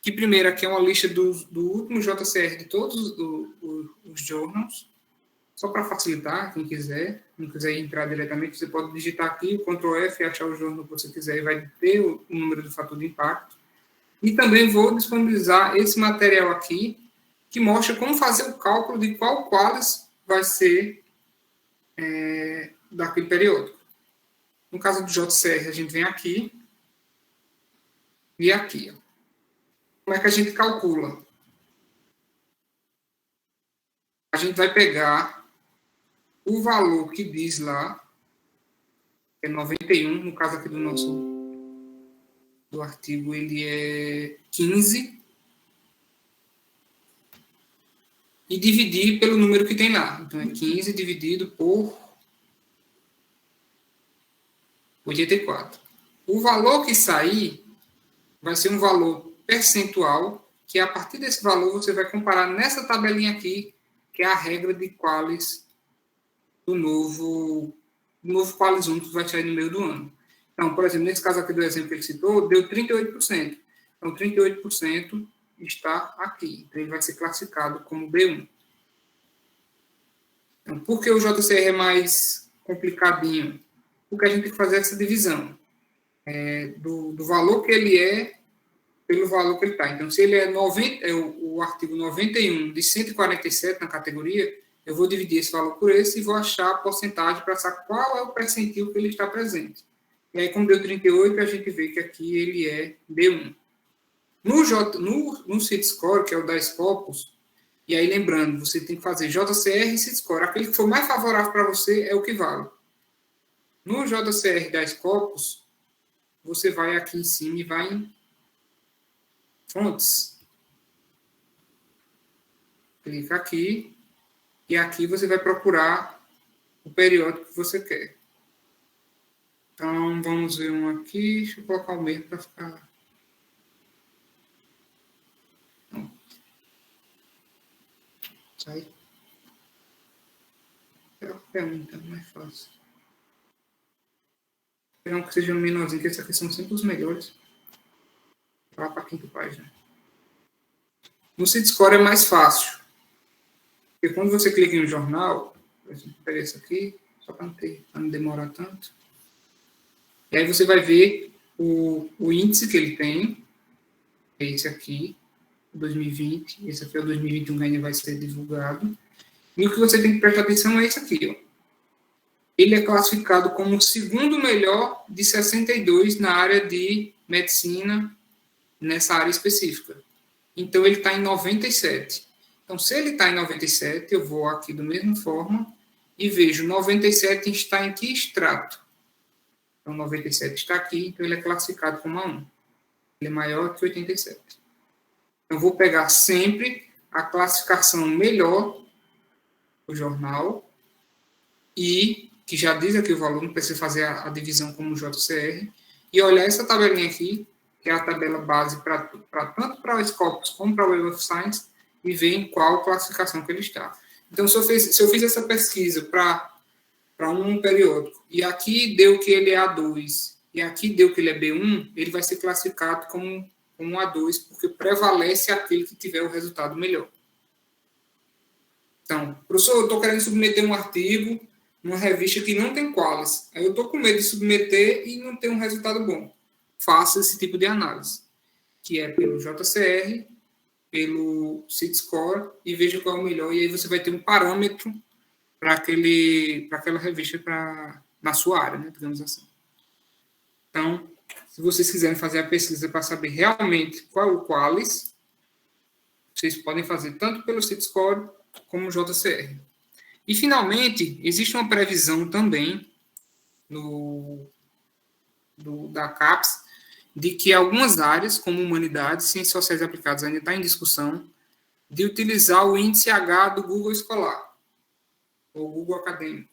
Que primeiro aqui é uma lista do último JCR de todos os journals. Só para facilitar, quem quiser, não quiser entrar diretamente, você pode digitar aqui o Ctrl F e achar o jornal que você quiser e vai ter o número do fator de impacto. E também vou disponibilizar esse material aqui, que mostra como fazer o cálculo de qual qualis vai ser daquele periódico. No caso do JCR, a gente vem aqui e aqui. Ó. Como é que a gente calcula? A gente vai pegar o valor que diz lá, que é 91, no caso aqui do artigo, ele é 15, e dividir pelo número que tem lá. Então, é 15 dividido por 84. O valor que sair vai ser um valor percentual, que a partir desse valor você vai comparar nessa tabelinha aqui, que é a regra de qualis do novo qualis 1 que vai sair no meio do ano. Então, por exemplo, nesse caso aqui do exemplo que ele citou, deu 38%. Então, 38% está aqui. Então, ele vai ser classificado como B1. Então, por que o JCR é mais complicadinho? Porque a gente tem que fazer essa divisão do valor que ele é pelo valor que ele está. Então, se ele é o artigo 91 de 147 na categoria, eu vou dividir esse valor por esse e vou achar a porcentagem para saber qual é o percentil que ele está presente. E aí, como deu 38, a gente vê que aqui ele é B1. No CIT-Score, que é o da Scopus, e aí lembrando, você tem que fazer JCR e CIT-Score. Aquele que for mais favorável para você é o que vale. No JCR da Scopus, você vai aqui em cima e vai em fontes. Clica aqui. E aqui você vai procurar o periódico que você quer. Então, vamos ver um aqui. Deixa eu colocar o mesmo para ficar... Sai. Qualquer um, então, mais fácil. Pegar um que seja um menorzinho, que esses aqui são sempre os melhores. Lá para a quinta página. No CIT-Score é mais fácil. Porque quando você clica em um jornal, por exemplo, vou pegar esse aqui, só para não demorar tanto. E aí você vai ver o índice que ele tem, é esse aqui, 2020, esse aqui é o 2021 que ainda vai ser divulgado. E o que você tem que prestar atenção é esse aqui, ó. Ele é classificado como o segundo melhor de 62 na área de medicina, nessa área específica. Então, ele está em 97. Então, se ele está em 97, eu vou aqui da mesma forma e vejo 97 está em que extrato? Então, 97 está aqui, então ele é classificado como A1. Ele é maior que 87. Eu vou pegar sempre a classificação melhor do jornal e que já diz aqui o valor, não precisa fazer a divisão como o JCR, e olhar essa tabelinha aqui, que é a tabela base tanto para o Scopus como para o Web of Science, e ver em qual classificação que ele está. Então, se eu fiz essa pesquisa para um periódico, e aqui deu que ele é A2, e aqui deu que ele é B1, ele vai ser classificado como um A2, porque prevalece aquele que tiver o resultado melhor. Então, professor, eu estou querendo submeter um artigo numa revista que não tem qualis. Aí eu estou com medo de submeter e não ter um resultado bom. Faça esse tipo de análise, que é pelo JCR, pelo CIT-Score, e veja qual é o melhor. E aí você vai ter um parâmetro para aquela revista na sua área, né, digamos assim. Então, se vocês quiserem fazer a pesquisa para saber realmente qual é o qualis, vocês podem fazer tanto pelo CIT-Score como o JCR. E, finalmente, existe uma previsão também da CAPES de que algumas áreas, como humanidades, ciências sociais aplicadas, ainda está em discussão, de utilizar o índice H do Google Escolar, ou Google Acadêmico.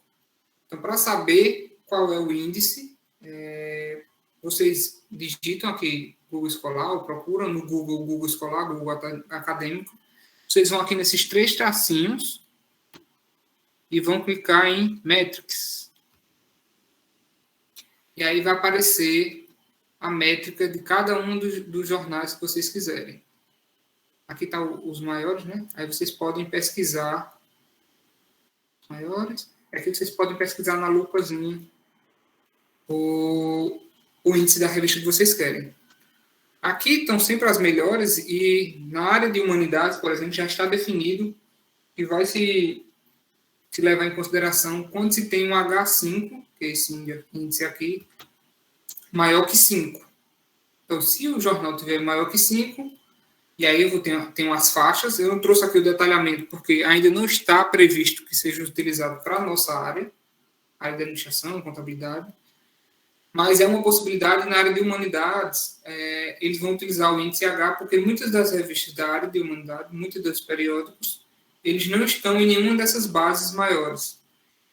Então, para saber qual é o índice, vocês digitam aqui Google Escolar, ou procuram no Google Escolar, Google Acadêmico. Vocês vão aqui nesses 3 tracinhos e vão clicar em Metrics. E aí vai aparecer a métrica de cada um dos jornais que vocês quiserem. Aqui estão os maiores, né? Aí vocês podem pesquisar os maiores. Aqui vocês podem pesquisar na lupazinha o índice da revista que vocês querem. Aqui estão sempre as melhores e na área de humanidades, por exemplo, já está definido que vai se levar em consideração quando se tem um H5, que é esse índice aqui, maior que 5. Então, se o jornal tiver maior que 5, e aí eu tenho as faixas, eu não trouxe aqui o detalhamento, porque ainda não está previsto que seja utilizado para a nossa área de administração, contabilidade, mas é uma possibilidade na área de humanidades, eles vão utilizar o índice H, porque muitas das revistas da área de humanidade, muitos dos periódicos, eles não estão em nenhuma dessas bases maiores.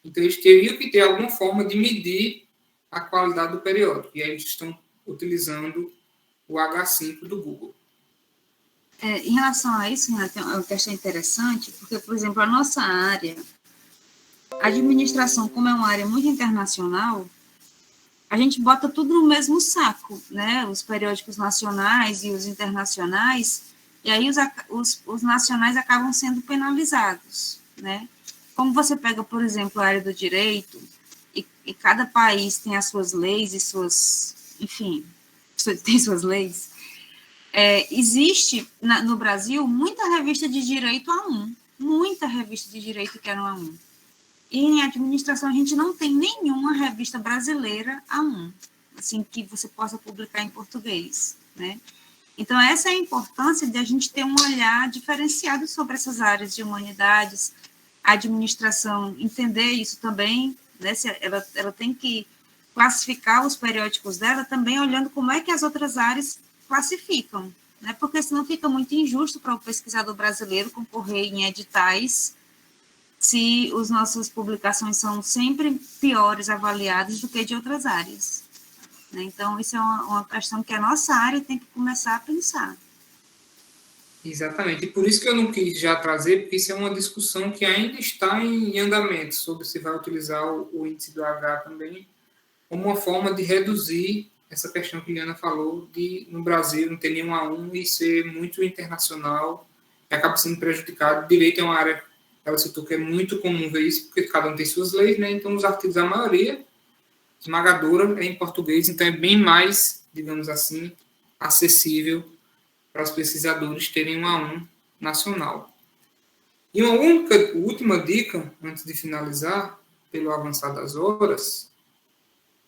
Então, eles teriam que ter alguma forma de medir a qualidade do periódico, e aí eles estão utilizando o H5 do Google. Em relação a isso, Renato, é uma questão interessante, porque, por exemplo, a nossa área, a administração, como é uma área muito internacional, a gente bota tudo no mesmo saco, né? Os periódicos nacionais e os internacionais, e aí os nacionais acabam sendo penalizados, né? Como você pega, por exemplo, a área do direito, e cada país tem as suas leis e tem suas leis, existe no Brasil muita revista de direito A1, muita revista de direito que era A1. E em administração a gente não tem nenhuma revista brasileira A1, assim, que você possa publicar em português, né? Então, essa é a importância de a gente ter um olhar diferenciado sobre essas áreas de humanidades, a administração, entender isso também, né? Ela tem que classificar os periódicos dela também olhando como é que as outras áreas classificam, né? Porque senão fica muito injusto para o pesquisador brasileiro concorrer em editais se as nossas publicações são sempre piores avaliadas do que de outras áreas, né? Então, isso é uma questão que a nossa área tem que começar a pensar. Exatamente, e por isso que eu não quis já trazer, porque isso é uma discussão que ainda está em andamento, sobre se vai utilizar o índice do H também, como uma forma de reduzir essa questão que a Liana falou, de no Brasil não ter nenhum A1 e ser muito internacional, e acaba sendo prejudicado. Direito é uma área, ela citou que é muito comum ver isso, porque cada um tem suas leis, né? Então os artigos, a maioria esmagadora é em português, então é bem mais, digamos assim, acessível para os pesquisadores terem um A1 nacional. E uma última dica, antes de finalizar, pelo avançar das horas,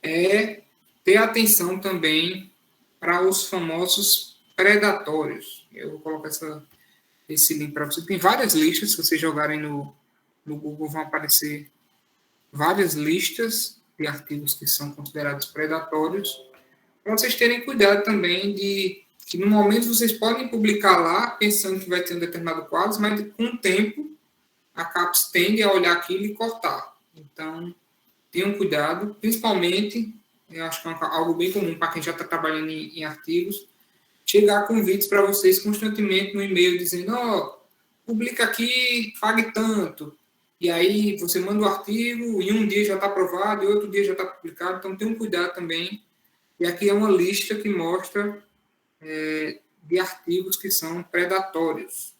é ter atenção também para os famosos predatórios. Eu vou colocar esse link para vocês. Tem várias listas, se vocês jogarem no Google, vão aparecer várias listas de artigos que são considerados predatórios, para vocês terem cuidado também de que no momento vocês podem publicar lá, pensando que vai ter um determinado quadro, mas com o tempo a CAPES tende a olhar aquilo e cortar. Então, tenham cuidado, principalmente, eu acho que é algo bem comum para quem já está trabalhando em artigos, chegar convites para vocês constantemente no e-mail dizendo, publica aqui, pague tanto. E aí você manda o artigo, e um dia já está aprovado, e outro dia já está publicado. Então, tem um cuidado também. E aqui é uma lista que mostra de artigos que são predatórios,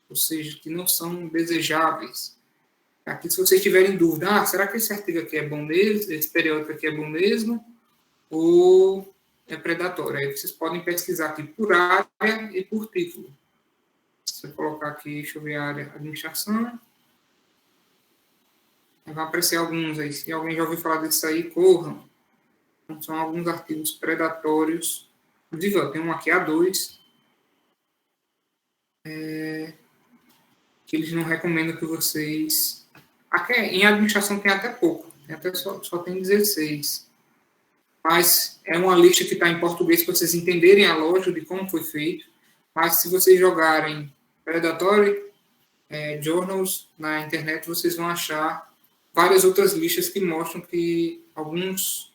ou seja, que não são desejáveis. Aqui, se vocês tiverem dúvida, será que esse artigo aqui é bom mesmo, esse periódico aqui é bom mesmo, ou é predatório? Aí vocês podem pesquisar aqui por área e por título. Se eu colocar aqui, deixa eu ver a área administração, vai aparecer alguns aí. Se alguém já ouviu falar disso aí, corram. Então, são alguns artigos predatórios. Inclusive, ó, tem um aqui, A2, que eles não recomendam que vocês... Aqui, em administração tem até pouco, tem até só tem 16. Mas é uma lista que está em português para vocês entenderem a lógica de como foi feito. Mas se vocês jogarem Predatory Journals na internet, vocês vão achar várias outras listas que mostram que alguns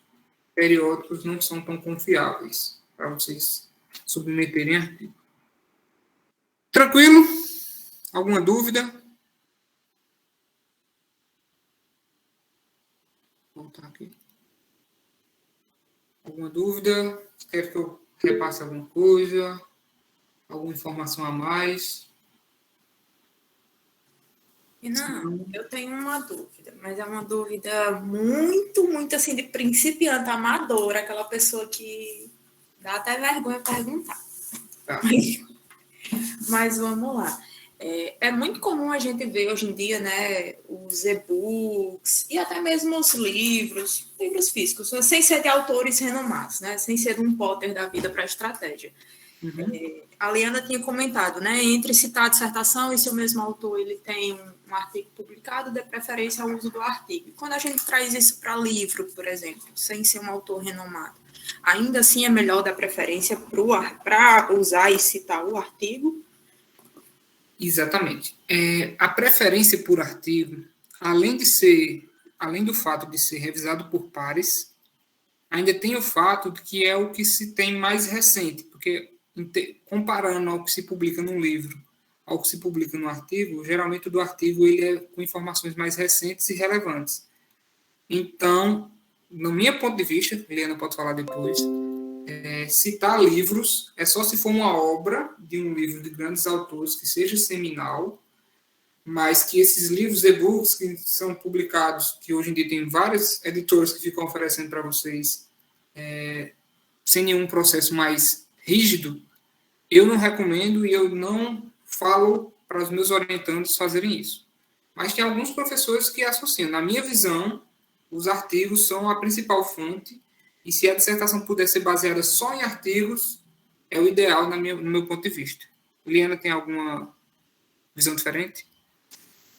periódicos não são tão confiáveis para vocês submeterem artigo. Tranquilo? Alguma dúvida? Vou voltar aqui. Alguma dúvida? Quer que eu repasse alguma coisa? Alguma informação a mais? Não, eu tenho uma dúvida, mas é uma dúvida muito, muito assim, de principiante, amadora, aquela pessoa que dá até vergonha perguntar. Tá. Mas vamos lá. É muito comum a gente ver hoje em dia, né, os e-books e até mesmo os livros físicos, sem ser de autores renomados, né, sem ser de um Potter da vida para estratégia. Uhum. A Liana tinha comentado, né, entre citar a dissertação e se o mesmo autor ele tem um artigo publicado, dê preferência ao uso do artigo. E quando a gente traz isso para livro, por exemplo, sem ser um autor renomado, ainda assim é melhor dar preferência para usar e citar o artigo? Exatamente. A preferência por artigo, além do fato de ser revisado por pares, ainda tem o fato de que é o que se tem mais recente, porque comparando ao que se publica no livro ao que se publica no artigo, geralmente o do artigo ele é com informações mais recentes e relevantes. Então, no meu ponto de vista, Eliana pode falar depois, citar livros é só se for uma obra de um livro de grandes autores que seja seminal, mas que esses livros e-books que são publicados, que hoje em dia tem vários editores que ficam oferecendo para vocês sem nenhum processo mais rígido, eu não recomendo e eu não falo para os meus orientandos fazerem isso. Mas tem alguns professores que associam. Na minha visão, os artigos são a principal fonte e se a dissertação puder ser baseada só em artigos, é o ideal no meu ponto de vista. Eliana, tem alguma visão diferente?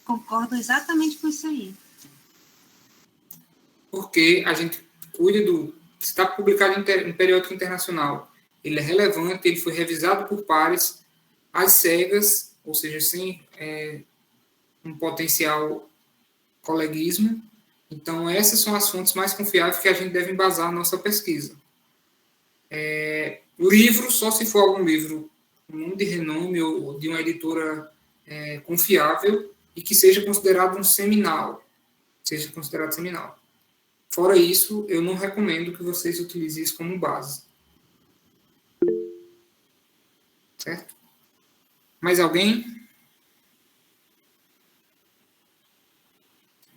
Concordo exatamente com isso aí. Porque a gente cuida se está publicado em periódico internacional, ele é relevante, ele foi revisado por pares, às cegas, ou seja, sem um potencial coleguismo. Então, essas são as fontes mais confiáveis que a gente deve embasar a nossa pesquisa. Livro, só se for algum livro com nome de renome ou de uma editora confiável e que seja considerado um seminal. Fora isso, eu não recomendo que vocês utilizem isso como base. Certo? Mais alguém?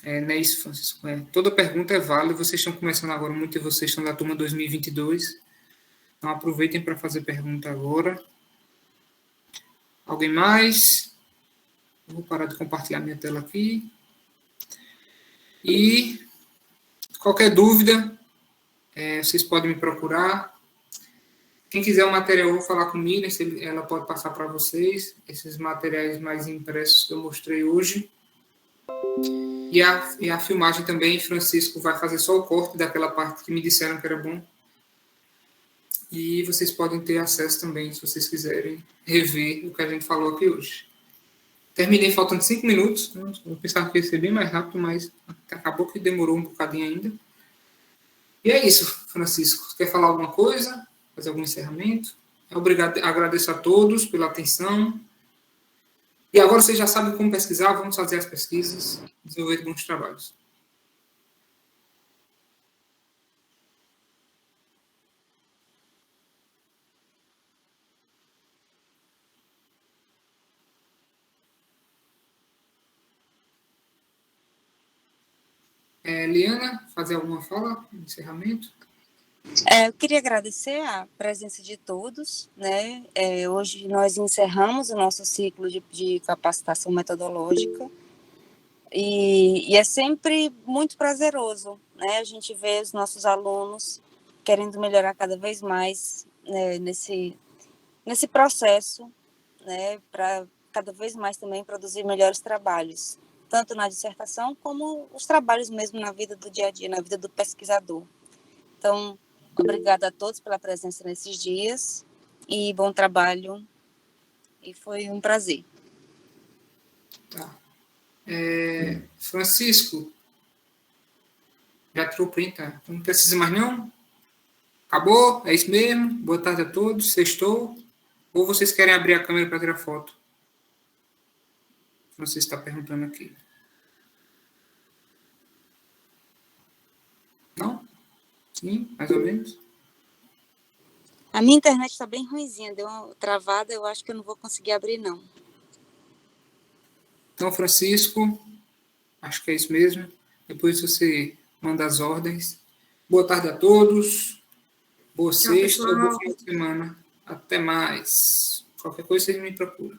Não é isso, Francisco. Toda pergunta é válida. Vocês estão começando agora, muitos de vocês estão da turma 2022. Então, aproveitem para fazer pergunta agora. Alguém mais? Eu vou parar de compartilhar minha tela aqui. E qualquer dúvida, vocês podem me procurar. Quem quiser o material, eu vou falar com Miriam, ela pode passar para vocês, esses materiais mais impressos que eu mostrei hoje. E a filmagem também, Francisco vai fazer só o corte daquela parte que me disseram que era bom. E vocês podem ter acesso também, se vocês quiserem rever o que a gente falou aqui hoje. Terminei faltando 5 minutos, eu pensava que ia ser bem mais rápido, mas acabou que demorou um bocadinho ainda. E é isso, Francisco. Quer falar alguma coisa? Fazer algum encerramento? Obrigado, agradeço a todos pela atenção. E agora vocês já sabem como pesquisar, vamos fazer as pesquisas, desenvolver bons trabalhos. Liana, fazer alguma fala no encerramento? Eu queria agradecer a presença de todos, né? Hoje nós encerramos o nosso ciclo de capacitação metodológica e é sempre muito prazeroso, né? A gente vê os nossos alunos querendo melhorar cada vez mais, né, nesse processo, né? Para cada vez mais também produzir melhores trabalhos, tanto na dissertação como os trabalhos mesmo na vida do dia a dia, na vida do pesquisador. Então, obrigada a todos pela presença nesses dias e bom trabalho. E foi um prazer. Tá. Francisco, já tirou o print, tá? Não precisa mais não? Acabou? É isso mesmo? Boa tarde a todos. Sextou? Ou vocês querem abrir a câmera para tirar foto? Francisco está perguntando aqui. Não? Sim, mais ou menos. A minha internet está bem ruinzinha, deu uma travada, eu acho que eu não vou conseguir abrir, não. Então, Francisco, acho que é isso mesmo. Depois você manda as ordens. Boa tarde a todos. Boa sexta, bom final de semana. Até mais. Qualquer coisa, vocês me procuram.